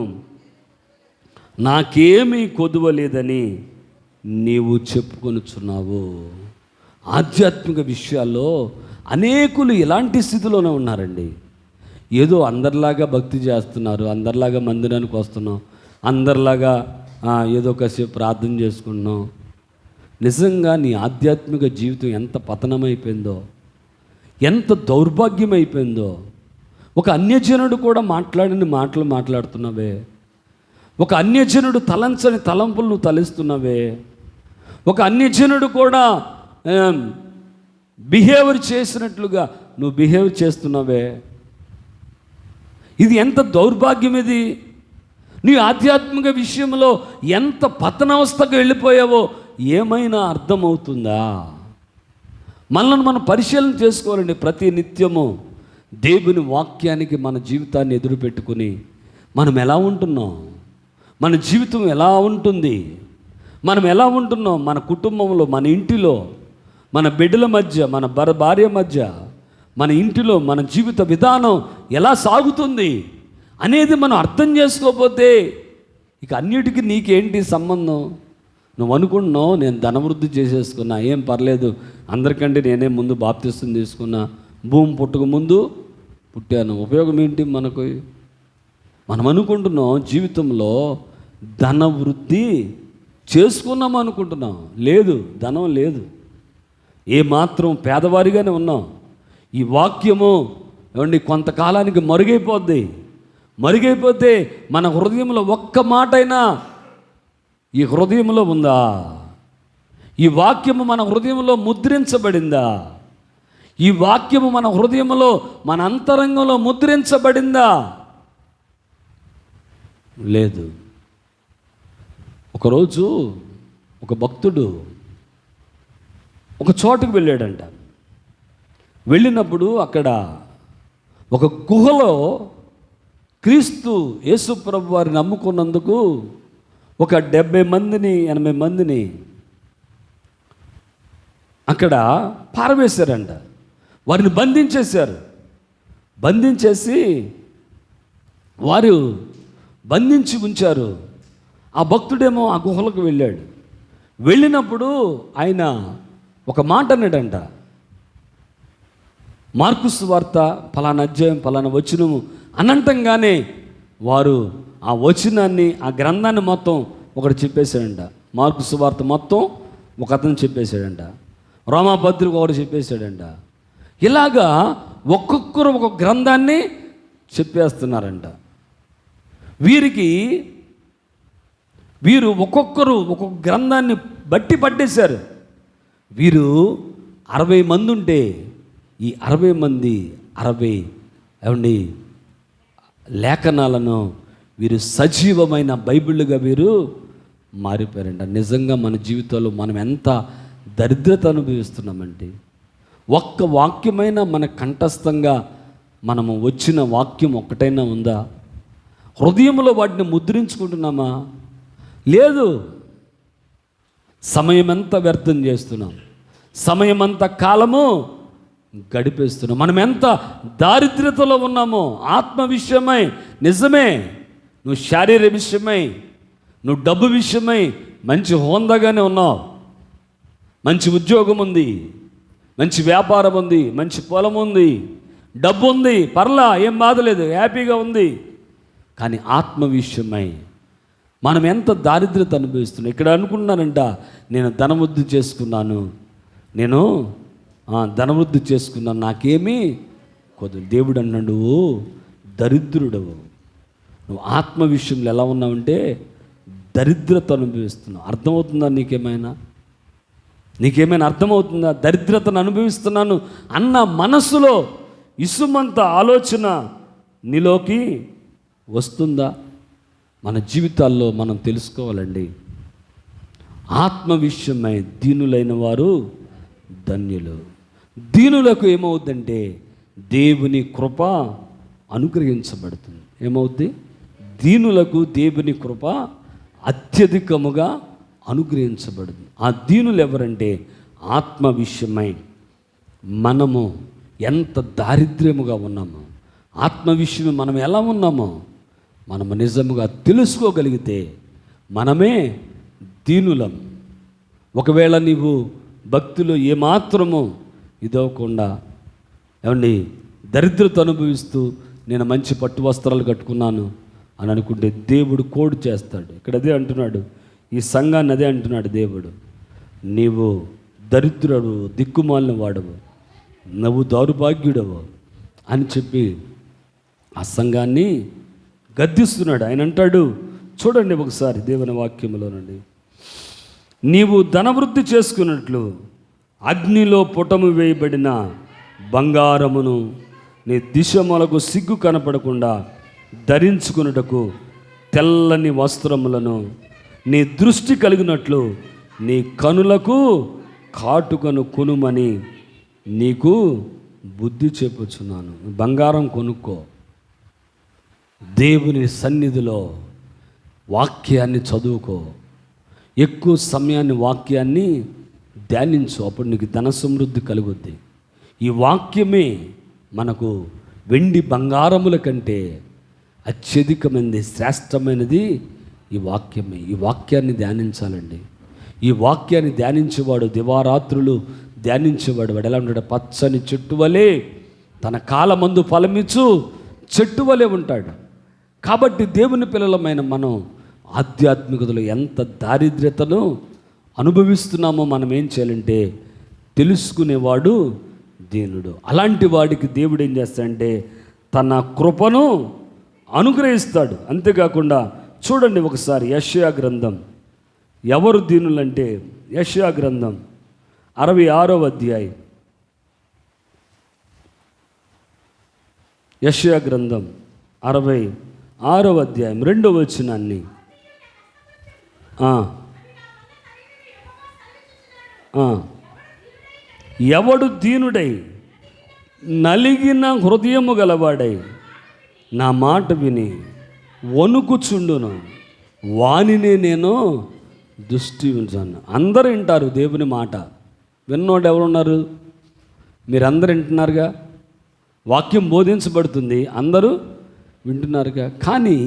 నాకేమీ కొదువలేదని నీవు చెప్పుకొనుచున్నావు. ఆధ్యాత్మిక విషయాల్లో అనేకులు ఇలాంటి స్థితిలోనే ఉన్నారండి. ఏదో అందరిలాగా భక్తి చేస్తున్నారు, అందరిలాగా మందిరానికి వస్తున్నాం, అందరిలాగా ఏదో కాసేపు ప్రార్థన చేసుకుంటున్నాం. నిజంగా నీ ఆధ్యాత్మిక జీవితం ఎంత పతనమైపోయిందో, ఎంత దౌర్భాగ్యమైపోయిందో. ఒక అన్యజనుడు కూడా మాట్లాడిన మాటలు మాట్లాడుతున్నావే, ఒక అన్యజనుడు తలంచని తలంపులు నువ్వు తలిస్తున్నావే, ఒక అన్యజనుడు కూడా బిహేవియర్ చేసినట్లుగా నువ్వు బిహేవ్ చేస్తున్నావే. ఇది ఎంత దౌర్భాగ్యం! ఇది నీ ఆధ్యాత్మిక విషయంలో ఎంత పతనావస్థకు వెళ్ళిపోయావో ఏమైనా అర్థమవుతుందా? మనల్ని మనం పరిశీలన చేసుకోవాలండి. ప్రతి నిత్యము దేవుని వాక్యానికి మన జీవితాన్ని ఎదురు పెట్టుకుని మనం ఎలా ఉంటున్నాం, మన జీవితం ఎలా ఉంటుంది, మనం ఎలా ఉంటున్నాం, మన కుటుంబంలో, మన ఇంటిలో, మన బిడ్డల మధ్య, మన భార్య మధ్య, మన ఇంటిలో మన జీవిత విధానం ఎలా సాగుతుంది అనేది మనం అర్థం చేసుకోకపోతే ఇక అన్నిటికీ నీకేంటి సంబంధం? నువ్వు అనుకుంటున్నావు నేను ధనవృద్ధి చేసేసుకున్నా, ఏం పర్లేదు, అందరికంటే నేనే ముందు బాప్తిసం తీసుకున్నా, భూమి పుట్టక ముందు పుట్టాను, ఉపయోగం ఏంటి మనకు? మనం అనుకుంటున్నాం జీవితంలో ధనవృద్ధి చేసుకున్నాం అనుకుంటున్నాం. లేదు, ధనం లేదు, ఏమాత్రం పేదవారిగానే ఉన్నాం. ఈ వాక్యము ఏమండి కొంతకాలానికి మరుగైపోతే మన హృదయంలో ఒక్క మాటైనా ఈ హృదయంలో ఉందా? ఈ వాక్యము మన హృదయంలో ముద్రించబడిందా? ఈ వాక్యము మన హృదయంలో, మన అంతరంగంలో ముద్రించబడిందా? లేదు. ఒకరోజు ఒక భక్తుడు ఒక చోటుకు వెళ్ళాడంట. వెళ్ళినప్పుడు అక్కడ ఒక గుహలో క్రీస్తు యేసు ప్రభు వారిని నమ్ముకున్నందుకు ఒక 70 మందిని 80 మందిని అక్కడ పారవేశారంట. వారిని బంధించేసి వారు బంధించి ఉంచారు. ఆ భక్తుడేమో ఆ గుహలకు వెళ్ళాడు. వెళ్ళినప్పుడు ఆయన ఒక మాట అన్నాడంట, మార్కు సువార్త ఫలానా అధ్యాయం ఫలానా వచనము అనంతంగానే వారు ఆ వచనాన్ని, ఆ గ్రంథాన్ని మొత్తం ఒకటి చెప్పేశాడంట. మార్కు సువార్త మొత్తం ఒక అతను చెప్పేశాడంట, రోమాపత్రిక ఒకటి చెప్పేశాడంట. ఇలాగా ఒక్కొక్కరు ఒక్కొక్క గ్రంథాన్ని చెప్పేస్తున్నారంట. వీరు ఒక్కొక్కరు ఒక్కొక్క గ్రంథాన్ని బట్టి పట్టేశారు. వీరు 60 మంది ఉంటే ఈ 60 మంది 60 ఏమండి లేఖనాలను వీరు సజీవమైన బైబిళ్ళుగా వీరు మారిపోయారంట. నిజంగా మన జీవితంలో మనం ఎంత దరిద్రత అనుభవిస్తున్నామంటే, ఒక్క వాక్యమైనా మన కంఠస్థంగా మనము వచ్చిన వాక్యం ఒక్కటైనా ఉందా? హృదయంలో వాటిని ముద్రించుకుంటున్నామా? లేదు. సమయమంతా వ్యర్థం చేస్తున్నాం, సమయమంతా కాలము గడిపేస్తున్నాం. మనం ఎంత దారిద్ర్యతలో ఉన్నామో ఆత్మ విషయమై. నిజమే, నువ్వు శారీరక విషయమై, నువ్వు డబ్బు విషయమై మంచి హోందాగానే ఉన్నావు, మంచి ఉద్యోగం ఉంది, మంచి వ్యాపారం ఉంది, మంచి పొలం ఉంది, డబ్బు ఉంది, పర్లా, ఏం బాధలేదు, హ్యాపీగా ఉంది. కానీ ఆత్మ విషయమై మనం ఎంత దారిద్ర్యత అనుభవిస్తున్నాం. ఇక్కడ అనుకున్నానంట, నేను ధనవృద్ధి చేసుకున్నాను, నాకేమీ కొద్ది. దేవుడు అన్నాడు, నువ్వు దరిద్రుడవు, నువ్వు ఆత్మ విషయంలో ఎలా ఉన్నావంటే దరిద్రత అనుభవిస్తున్నావు. అర్థమవుతుందా? నీకేమైనా అర్థమవుతుందా? దరిద్రతను అనుభవిస్తున్నాను అన్న మనసులో ఇసుమంత ఆలోచన నీలోకి వస్తుందా? మన జీవితాల్లో మనం తెలుసుకోవాలండి, ఆత్మ విషయమై దీనులైన వారు ధన్యులు. దీనులకు ఏమవుద్దంటే దేవుని కృప అనుగ్రహించబడుతుంది. ఏమవుద్ది? దీనులకు దేవుని కృప అత్యధికముగా అనుగ్రహించబడుతుంది. ఆ దీనులు ఎవరంటే ఆత్మ విషయమై మనము ఎంత దారిద్ర్యముగా ఉన్నామో, ఆత్మ విషయమై మనం ఎలా ఉన్నామో మనము నిజముగా తెలుసుకోగలిగితే మనమే దీనులం. ఒకవేళ నీవు భక్తిలో ఏమాత్రము ఇదవకుండా ఏమండి దరిద్రత అనుభవిస్తూ నేను మంచి పట్టు వస్త్రాలు కట్టుకున్నాను అని అనుకుంటే దేవుడు కోడ్ చేస్తాడు. ఇక్కడ అదే అంటున్నాడు, ఈ సంఘాన్ని అదే అంటున్నాడు దేవుడు, నీవు దరిద్రుడు, దిక్కుమాలిన వాడవు, నువ్వు దౌర్భాగ్యుడవు అని చెప్పి ఆ సంఘాన్ని గద్దిస్తున్నాడు. ఆయన అంటాడు, చూడండి ఒకసారి దేవుని వాక్యములోనండి, నీవు ధనవృద్ధి చేసుకున్నట్లు అగ్నిలో పుటము వేయబడిన బంగారమును నీ దిశమలకు సిగ్గు కనపడకుండా ధరించుకున్నటకు తెల్లని వస్త్రములను నీ దృష్టి కలిగినట్లు నీ కనులకు కాటుకను కొనుమని నీకు బుద్ధి చెప్పుచున్నాను. బంగారం కొనుక్కో, దేవుని సన్నిధిలో వాక్యాన్ని చదువుకో, ఎక్కువ సమయాన్ని వాక్యాన్ని ధ్యానించు, అప్పుడు నీకు ధన సమృద్ధి కలుగుద్ది. ఈ వాక్యమే మనకు వెండి బంగారముల కంటే అత్యధికమైనది, శ్రేష్టమైనది ఈ వాక్యమే. ఈ వాక్యాన్ని ధ్యానించాలండి. ఈ వాక్యాన్ని ధ్యానించేవాడు, దివారాత్రులు ధ్యానించేవాడు, వాడు ఎలా ఉంటాడు? పచ్చని చెట్టు వలె, తన కాలమందు ఫలమిచ్చు చెట్టు వలె ఉంటాడు. కాబట్టి దేవుని పిల్లలమైన మనం ఆధ్యాత్మికతలో ఎంత దారిద్ర్యతను అనుభవిస్తున్నామో మనం ఏం చేయాలంటే తెలుసుకునేవాడు దీనుడు. అలాంటి వాడికి దేవుడు ఏం చేస్తాడంటే తన కృపను అనుగ్రహిస్తాడు. అంతేకాకుండా చూడండి ఒకసారి యెషయా గ్రంథం, ఎవరు దీనులంటే యెషయా గ్రంథం 66వ అధ్యాయం, యెషయా గ్రంథం 66వ అధ్యాయం 2వ వచనాన్ని ఎవడు దీనుడై నలిగిన హృదయము గలవాడై నా మాట విని వణుకుచుండును వానినే నేను దృష్టి ఉంచాను. అందరూ వింటారు దేవుని మాట, విన్నోడు ఎవరున్నారు? మీరందరూ వింటున్నారుగా, వాక్యం బోధించబడుతుంది, అందరూ వింటున్నారుగా. కానీ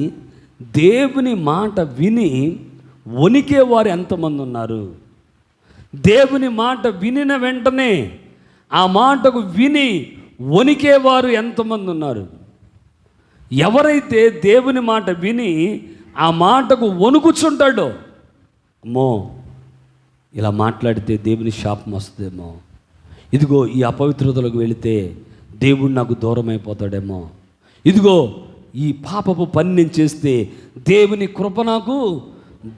దేవుని మాట విని వణికే వారు ఎంతమంది ఉన్నారు? దేవుని మాట వినిన వెంటనే ఆ మాటకు విని వణికేవారు ఎంతమంది ఉన్నారు? ఎవరైతే దేవుని మాట విని ఆ మాటకు వణుకుచుంటాడో, అమ్మో ఇలా మాట్లాడితే దేవుని శాపం వస్తుందేమో, ఇదిగో ఈ అపవిత్రతలకు వెళితే దేవుడు నాకు దూరం అయిపోతాడేమో, ఇదిగో ఈ పాపపు పని నేను చేస్తే దేవుని కృప నాకు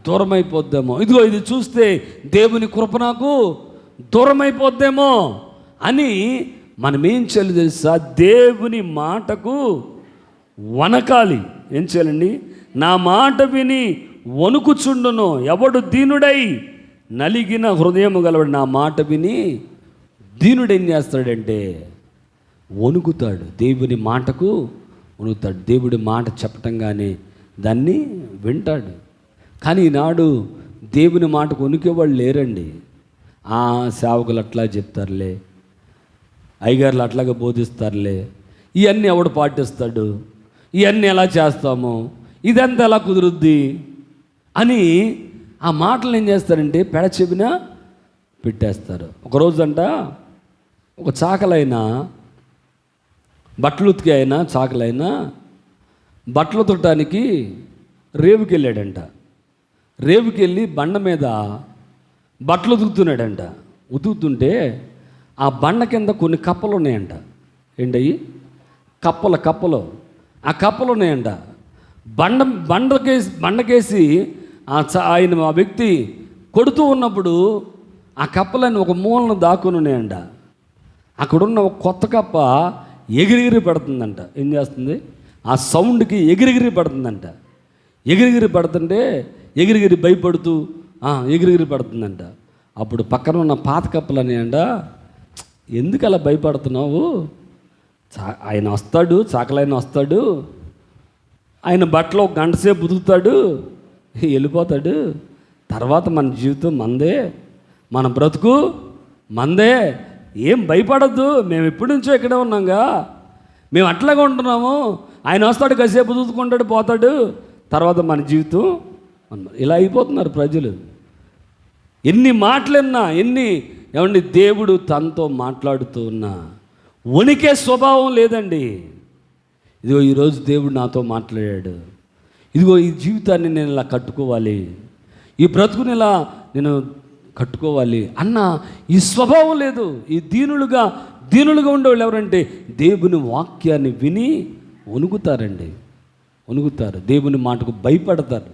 దూరం అయిపోద్దేమో, ఇదిగో ఇది చూస్తే దేవుని కృప నాకు దూరం అయిపోద్దేమో అని మనం ఏం చేయాలి తెలుసా? దేవుని మాటకు వనకాలి. ఏం చేయాలండి? నా మాట విని వణుకుచుండును ఎవడు దీనుడై నలిగిన హృదయం గలవాడు. నా మాట విని దీనుడు ఏం చేస్తాడంటే వణుకుతాడు, దేవుని మాటకు వణుకుతాడు. దేవుడి మాట చెప్పటంగానే దాన్ని వింటాడు. కానీ ఈనాడు దేవుని మాటకు వణుకేవాళ్ళు లేరండి. సేవకులు అట్లా చెప్తారులే, అయ్యగారులు అట్లాగే బోధిస్తారులే, ఇవన్నీ ఎవడు పాటిస్తాడు, ఇవన్నీ ఎలా చేస్తాము, ఇదంతా ఎలా కుదురుద్ది అని ఆ మాటలు ఏం చేస్తారంటే పెడ చెవిన పెట్టేస్తారు. ఒకరోజంట ఒక చాకలైనా, బట్టలు ఉతికి అయినా చాకలైనా బట్టలు ఉతకటానికి రేవుకి వెళ్ళాడంట. రేవుకి వెళ్ళి బండ మీద బట్టలు ఉతుకుతున్నాడంట. ఉతుకుతుంటే ఆ బండ కింద కొన్ని కప్పలు ఉన్నాయంట. ఏంటయ్యి? కప్పలు. ఆ కప్పలు ఉన్నాయంట. బండకేసి ఆయన ఆ వ్యక్తి కొడుతూ ఉన్నప్పుడు ఆ కప్పలని ఒక మూలన దాక్కుని ఉన్నాయంట. అక్కడున్న ఒక కొత్త కప్ప ఎగిరిగిరి పడుతుందంట. ఏం చేస్తుంది? ఆ సౌండ్కి ఎగిరిగిరి పడుతుందంట. ఎగిరిగిరి పడుతుంటే ఎగిరిగిరి భయపడుతూ ఎగిరిగిరి పడుతుందంట. అప్పుడు పక్కన ఉన్న పాత కప్పలని అంట, ఎందుకు అలా భయపడుతున్నావు? ఆయన వస్తాడు, చాకలైన వస్తాడు, ఆయన బట్టలో ఒక గంట సేపు ఉతుకుతాడు, వెళ్ళిపోతాడు. తర్వాత మన జీవితం మందే, మన బ్రతుకు మందే. ఏం భయపడద్దు, మేము ఎప్పటి నుంచో ఇక్కడే ఉన్నాంగా, మేము అట్లాగే ఉంటున్నాము. ఆయన వస్తాడు, కాసేపు ఉతుకుంటాడు, పోతాడు, తర్వాత మన జీవితం ఇలా అయిపోతున్నారు ప్రజలు. ఎన్ని మాటలున్నా, ఏమండి దేవుడు తనతో మాట్లాడుతూ ఉన్నా వణికే స్వభావం లేదండి. ఇదిగో ఈరోజు దేవుడు నాతో మాట్లాడాడు, ఇదిగో ఈ జీవితాన్ని నేను ఇలా కట్టుకోవాలి, ఈ బ్రతుకుని ఇలా నేను కట్టుకోవాలి అన్న ఈ స్వభావం లేదు. ఈ దీనులుగా ఉండేవాళ్ళు ఎవరంటే దేవుని వాక్యాన్ని విని వణుకుతారండి, వణుకుతారు, దేవుని మాటకు భయపడతారు.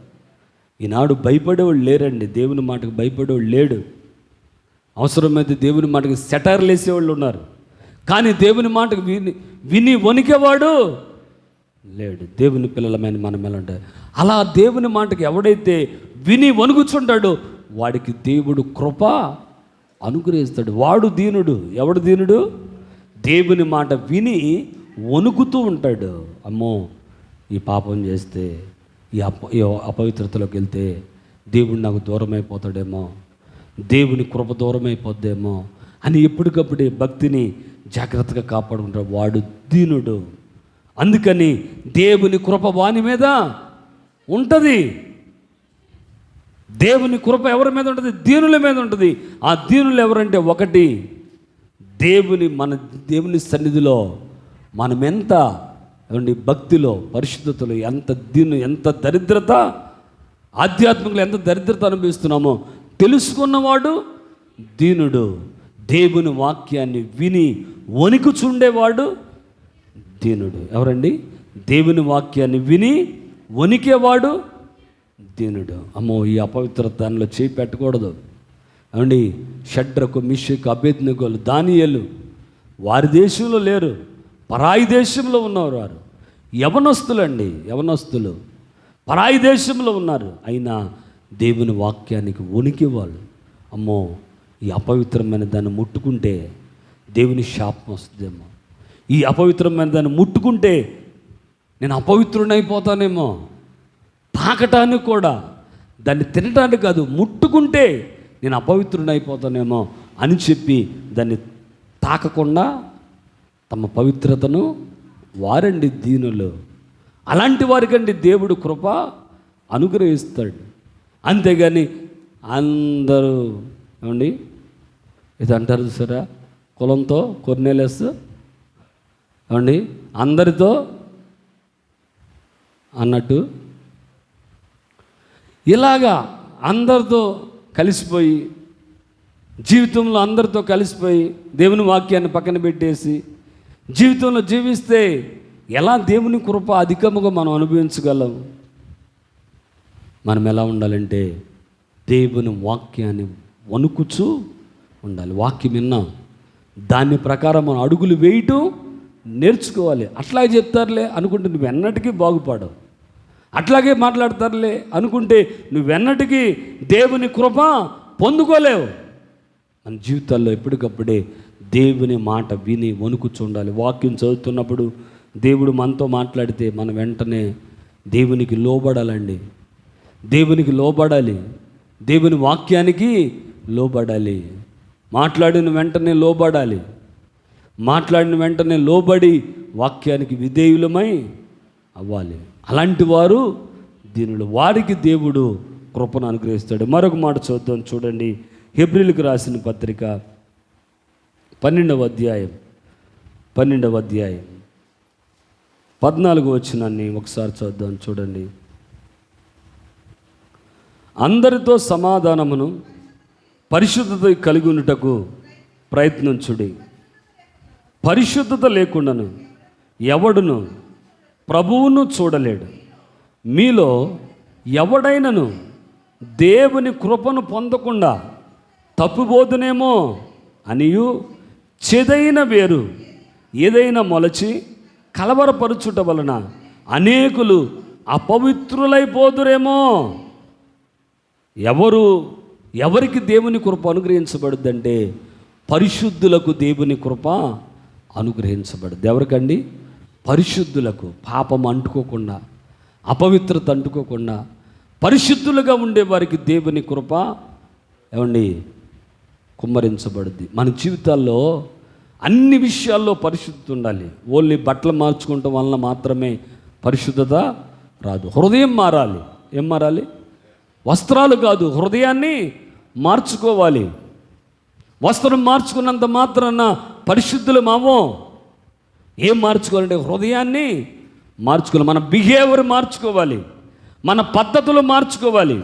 ఈనాడు భయపడేవాళ్ళు లేరండి, దేవుని మాటకు భయపడేవాళ్ళు లేడు. అవసరమైతే దేవుని మాటకు సెటైర్లు వేసేవాళ్ళు ఉన్నారు, కానీ దేవుని మాటకు విని వణికేవాడు లేడు. దేవుని పిల్లలమైన మనం ఎలా ఉంటాయి? అలా దేవుని మాటకు ఎవడైతే విని వణుకుచుంటాడో వాడికి దేవుడు కృప అనుగ్రహిస్తాడు. వాడు దీనుడు. ఎవడు దీనుడు? దేవుని మాట విని వణుకుతూ ఉంటాడు. అమ్మో ఈ పాపం చేస్తే, ఈ అపవిత్రతలోకి వెళ్తే దేవుడు నాకు దూరం అయిపోతాడేమో, దేవుని కృప దూరం అయిపోద్దేమో అని ఎప్పటికప్పుడే భక్తిని జాగ్రత్తగా కాపాడుకుంటాడు. వాడు దీనుడు. అందుకని దేవుని కృప వాని మీద ఉంటుంది. దేవుని కృప ఎవరి మీద ఉంటుంది? దీనుల మీద ఉంటుంది. ఆ దీనులు ఎవరంటే, ఒకటి దేవుని సన్నిధిలో మనం ఎంత భక్తిలో, పరిశుద్ధతలో ఎంత దరిద్రత, ఆధ్యాత్మికలో ఎంత దరిద్రత అనుభవిస్తున్నామో తెలుసుకున్నవాడు దీనుడు. దేవుని వాక్యాన్ని విని వణికుచుండేవాడు దీనుడు. ఎవరండి? దేవుని వాక్యాన్ని విని వణికేవాడు దీనుడు. అమ్మో, ఈ అపవిత్రతలో చేయి పెట్టకూడదు. ఏమండి, షడ్రకు, మిషకు, అబేద్నెగోలు, దానియేలు వారి దేశంలో లేరు, పరాయి దేశంలో ఉన్నారు. వారు యవనస్తులు పరాయి దేశంలో ఉన్నారు. అయినా దేవుని వాక్యానికి వణికేవాళ్ళు. అమ్మో, ఈ అపవిత్రమైన దాన్ని ముట్టుకుంటే దేవుని శాపం వస్తుందేమో, ఈ అపవిత్రమైన దాన్ని ముట్టుకుంటే నేను అపవిత్రుడైపోతానేమో, తాకటానికి కూడా, దాన్ని తినటానికి కాదు, ముట్టుకుంటే నేను అపవిత్రుడైపోతానేమో అని చెప్పి దాన్ని తాకకుండా తమ పవిత్రతను వారండి దీనులు. అలాంటి వారికండి దేవుడు కృప అనుగ్రహిస్తాడు. అంతేగాని అందరూ ఏమండి ఇది అంటారు చూసారా, కులంతో కొర్నేలెస్ ఏమండి అందరితో అన్నట్టు, ఇలాగా అందరితో కలిసిపోయి, జీవితంలో అందరితో కలిసిపోయి దేవుని వాక్యాన్ని పక్కన పెట్టేసి జీవితంలో జీవిస్తే ఎలా దేవుని కృప అధికముగా మనం అనుభవించగలం? మనం ఎలా ఉండాలంటే దేవుని వాక్యాన్ని వణుకుచూ ఉండాలి. వాక్యం విన్నాం, దాని ప్రకారం మనం అడుగులు వేయటం నేర్చుకోవాలి. అట్లాగే చెప్తారులే అనుకుంటే నువ్వెన్నటికీ బాగుపడవు, అట్లాగే మాట్లాడతారులే అనుకుంటే నువ్వెన్నటికీ దేవుని కృప పొందుకోలేవు. మన జీవితాల్లో ఎప్పటికప్పుడే దేవుని మాట విని వణుకుచుండాలి. వాక్యం చదువుతున్నప్పుడు దేవుడు మనతో మాట్లాడితే మనం వెంటనే దేవునికి లోబడాలండి. దేవునికి లోబడాలి, దేవుని వాక్యానికి లోబడాలి. మాట్లాడిన వెంటనే లోబడాలి, మాట్లాడిన వెంటనే లోబడి వాక్యానికి విధేయులమై అవ్వాలి. అలాంటి వారు దీనులు, వారికి దేవుడు కృపను అనుగ్రహిస్తాడు. మరొక మాట చూద్దాం, చూడండి. హెబ్రీలకు రాసిన పత్రిక 12వ అధ్యాయం 14వ వచనాన్ని ఒకసారి చూద్దాం, చూడండి. అందరితో సమాధానమును పరిశుద్ధత కలిగి ఉండుటకు ప్రయత్నించుడి. పరిశుద్ధత లేకుండాను ఎవడును ప్రభువును చూడలేడు. మీలో ఎవడైనను దేవుని కృపను పొందకుండా తప్పుబోదునేమో అనియు, చెదైన వేరు ఏదైనా మొలచి కలవరపరుచుట వలన అనేకులు అపవిత్రులైపోదురేమో. ఎవరికి దేవుని కృప అనుగ్రహించబడుద్దంటే పరిశుద్ధులకు దేవుని కృప అనుగ్రహించబడుద్ది. ఎవరికండి? పరిశుద్ధులకు. పాపం అంటుకోకుండా, అపవిత్రత అంటుకోకుండా పరిశుద్ధులుగా ఉండే వారికి దేవుని కృప ఏమండి కుమ్మరించబడుద్ది. మన జీవితాల్లో అన్ని విషయాల్లో పరిశుద్ధత ఉండాలి. ఓన్లీ బట్టలు మార్చుకోవటం వలన మాత్రమే పరిశుద్ధత రాదు. హృదయం మారాలి. ఏం మారాలి? వస్త్రాలు కాదు, హృదయాన్ని మార్చుకోవాలి. వస్త్రం మార్చుకున్నంత మాత్రాన పరిశుద్ధులు మావో. ఏం మార్చుకోవాలంటే హృదయాన్ని మార్చుకోవాలి. మన బిహేవియర్ మార్చుకోవాలి, మన పద్ధతులు మార్చుకోవాలి,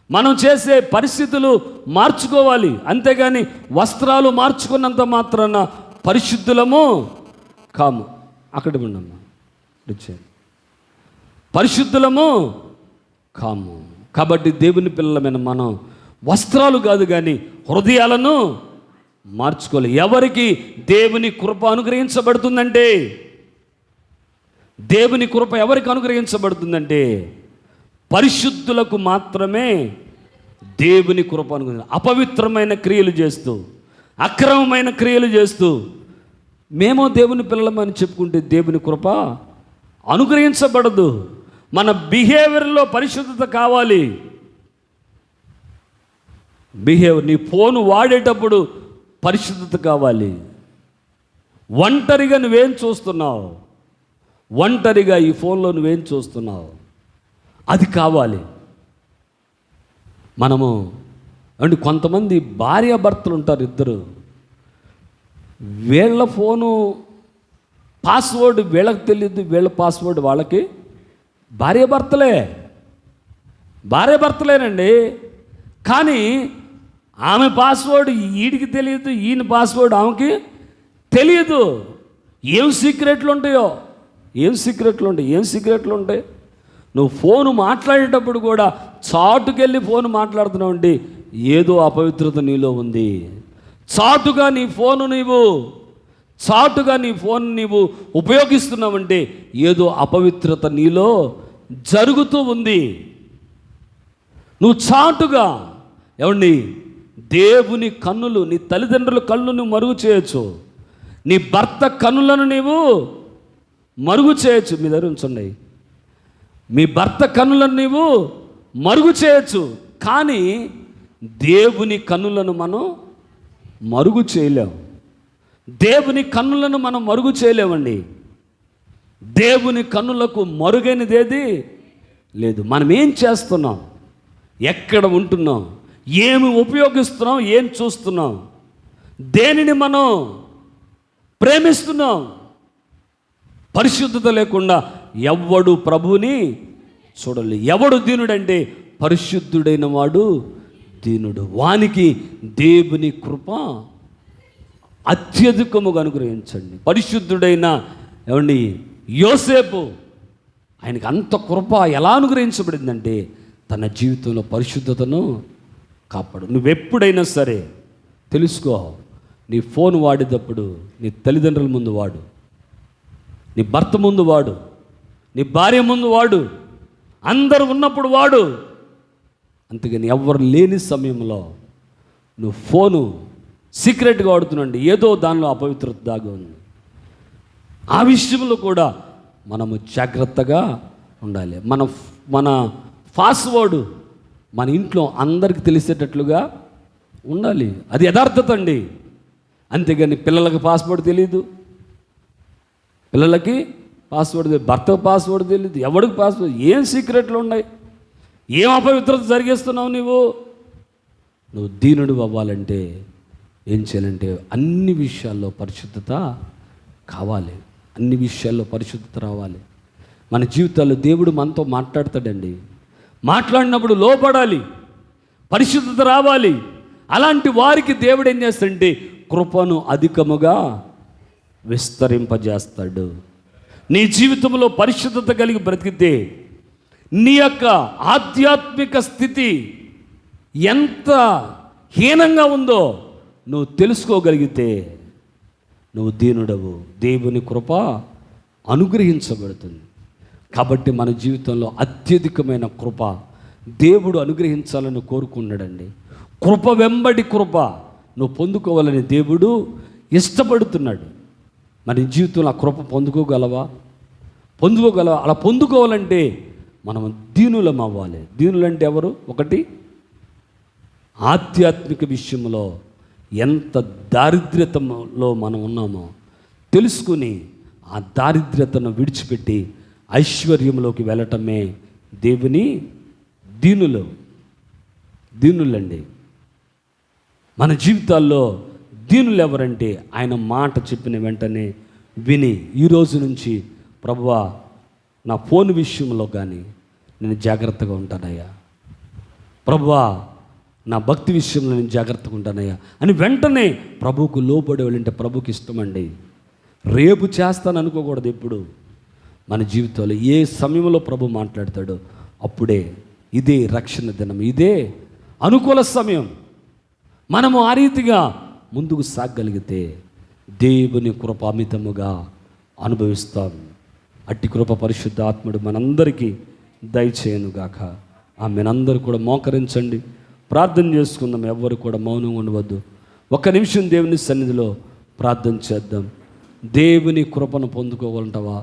మనం చేసే పరిస్థితులు మార్చుకోవాలి. అంతేగాని వస్త్రాలు మార్చుకున్నంత మాత్రాన పరిశుద్ధులము కాము. అక్కడ ఉండమ్మా, పరిశుద్ధులము కాము. కాబట్టి దేవుని పిల్లలమైన మనం వస్త్రాలు కాదు కానీ హృదయాలను మార్చుకోవాలి. ఎవరికి దేవుని కృప అనుగ్రహించబడుతుందంటే, దేవుని కృప ఎవరికి అనుగ్రహించబడుతుందంటే పరిశుద్ధులకు మాత్రమే దేవుని కృప అనుగ్రహించ. అపవిత్రమైన క్రియలు చేస్తూ, అక్రమమైన క్రియలు చేస్తూ మేమో దేవుని పిల్లలమని చెప్పుకుంటే దేవుని కృప అనుగ్రహించబడదు. మన బిహేవియర్లో పరిశుద్ధత కావాలి. బిహేవియర్, నీ ఫోను వాడేటప్పుడు పరిశుద్ధత కావాలి. ఒంటరిగా నువ్వేం చూస్తున్నావు, ఒంటరిగా ఈ ఫోన్లో నువ్వేం చూస్తున్నావు, అది కావాలి. మనము అంటే కొంతమంది భార్యాభర్తలు ఉంటారు ఇద్దరు, వీళ్ళ ఫోను పాస్వర్డ్ వీళ్ళకి తెలియదు, వీళ్ళ పాస్వర్డ్ వాళ్ళకి. భార్యాభర్తలేనండి, కానీ ఆమె పాస్వర్డ్ ఈడికి తెలియదు, ఈయన పాస్వర్డ్ ఆమెకి తెలియదు. ఏం సీక్రెట్లు ఉంటాయి. నువ్వు ఫోను మాట్లాడేటప్పుడు కూడా చాటుకెళ్ళి ఫోన్ మాట్లాడుతున్నావు అంటే ఏదో అపవిత్రత నీలో ఉంది. చాటుగా నీ ఫోన్ నీవు ఉపయోగిస్తున్నావంటే ఏదో అపవిత్రత నీలో జరుగుతూ ఉంది. నువ్వు చాటుగా ఏమండి, దేవుని కన్నులు, నీ తల్లిదండ్రుల కళ్ళు నువ్వు మరుగు చేయొచ్చు, నీ భర్త కన్నులను నీవు మరుగు చేయొచ్చు. మీ దగ్గర ఉంచండి, మీ భర్త కన్నులను నీవు మరుగు చేయొచ్చు, కానీ దేవుని కన్నులను మనం మరుగు చేయలేము. దేవుని కన్నులను మనం మరుగు చేయలేమండి. దేవుని కన్నులకు మరుగైనదేది లేదు. మనం ఏం చేస్తున్నాం, ఎక్కడ ఉంటున్నాం, ఏమి ఉపయోగిస్తున్నాం, ఏం చూస్తున్నాం, దేనిని మనం ప్రేమిస్తున్నాం. పరిశుద్ధత లేకుండా ఎవడు ప్రభువుని చూడలేదు. ఎవడు దీనుడంటే పరిశుద్ధుడైన వాడు దీనుడు, వానికి దేవుని కృప అత్యధికముగా అనుగ్రహించండి. పరిశుద్ధుడైన ఏమండి యోసేపు, ఆయనకి అంత కృప ఎలా అనుగ్రహించబడిందంటే తన జీవితంలో పరిశుద్ధతను కాపాడు. నువ్వెప్పుడైనా సరే తెలుసుకో, నీ ఫోన్ వాడేటప్పుడు నీ తల్లిదండ్రుల ముందు వాడు, నీ భర్త ముందు వాడు, నీ భార్య ముందు వాడు, అందరు ఉన్నప్పుడు వాడు. అంతేగాని ఎవరు లేని సమయంలో నువ్వు ఫోను సీక్రెట్గా వాడుతున్నాండి, ఏదో దానిలో అపవిత్రత దాగి ఉంది. ఆ విషయంలో కూడా మనము జాగ్రత్తగా ఉండాలి. మన పాస్వర్డ్ మన ఇంట్లో అందరికి తెలిసేటట్లుగా ఉండాలి. అది యథార్థత అండి. అంతేగాని పిల్లలకి పాస్వర్డ్ తెలియదు, భర్తకు పాస్వర్డ్ తెలియదు, ఎవడికి పాస్వర్డ్, ఏం సీక్రెట్లు ఉన్నాయి, ఏం అపవిత్రత జరిగేస్తున్నావు నువ్వు దీనుడు అవ్వాలంటే ఏం చేయాలంటే అన్ని విషయాల్లో పరిశుద్ధత కావాలి, అన్ని విషయాల్లో పరిశుద్ధత రావాలి. మన జీవితాల్లో దేవుడు మనతో మాట్లాడతాడండి. మాట్లాడినప్పుడు లోపడాలి, పరిశుద్ధత రావాలి. అలాంటి వారికి దేవుడు ఏం చేస్తాడంటే కృపను అధికముగా విస్తరింపజేస్తాడు. నీ జీవితంలో పరిశుద్ధత కలిగి బ్రతికితే నీ యొక్క ఆధ్యాత్మిక స్థితి ఎంత హీనంగా ఉందో నువ్వు తెలుసుకోగలిగితే నువ్వు దీనుడవు, దేవుని కృప అనుగ్రహించబడుతుంది. కాబట్టి మన జీవితంలో అత్యధికమైన కృప దేవుడు అనుగ్రహించాలని కోరుకున్నాడండి. కృప వెంబడి కృప నువ్వు పొందుకోవాలని దేవుడు ఇష్టపడుతున్నాడు. మన జీవితంలో ఆ కృప పొందుకోగలవా? అలా పొందుకోవాలంటే మనం దీనులం అవ్వాలి. దీనులంటే ఎవరు? ఒకటి, ఆధ్యాత్మిక విషయంలో ఎంత దారిద్ర్యతలో మనం ఉన్నామో తెలుసుకుని ఆ దారిద్ర్యతను విడిచిపెట్టి ఐశ్వర్యంలోకి వెళ్ళటమే దేవుని దీనులండి. మన జీవితాల్లో దీనులు ఎవరంటే ఆయన మాట చెప్పిన వెంటనే విని ఈరోజు నుంచి ప్రభువా నా ఫోన్ విషయంలో కానీ నేను జాగ్రత్తగా ఉంటానయ్యా, ప్రభువా నా భక్తి విషయంలో నేను జాగ్రత్తగా ఉంటానయ్యా అని వెంటనే ప్రభువుకు లోబడి వెళ్ళంటే ప్రభువుకి ఇష్టమండి. రేపు చేస్తాను అనుకోకూడదు. ఎప్పుడు మన జీవితంలో ఏ సమయంలో ప్రభు మాట్లాడతాడో అప్పుడే, ఇదే రక్షణ దినం, ఇదే అనుకూల సమయం. మనము ఆ రీతిగా ముందుకు సాగగలిగితే దేవుని కృప అమితముగా అనుభవిస్తాం. అట్టి కృప పరిశుద్ధ ఆత్ముడు మనందరికీ దయచేయనుగాక. ఆమెనందరూ కూడా మోకరించండి, ప్రార్థన చేసుకుందాం. ఎవ్వరు కూడా మౌనంగా ఉండవద్దు. ఒక్క నిమిషం దేవుని సన్నిధిలో ప్రార్థన చేద్దాం. దేవుని కృపను పొందుకోవాలంటావా?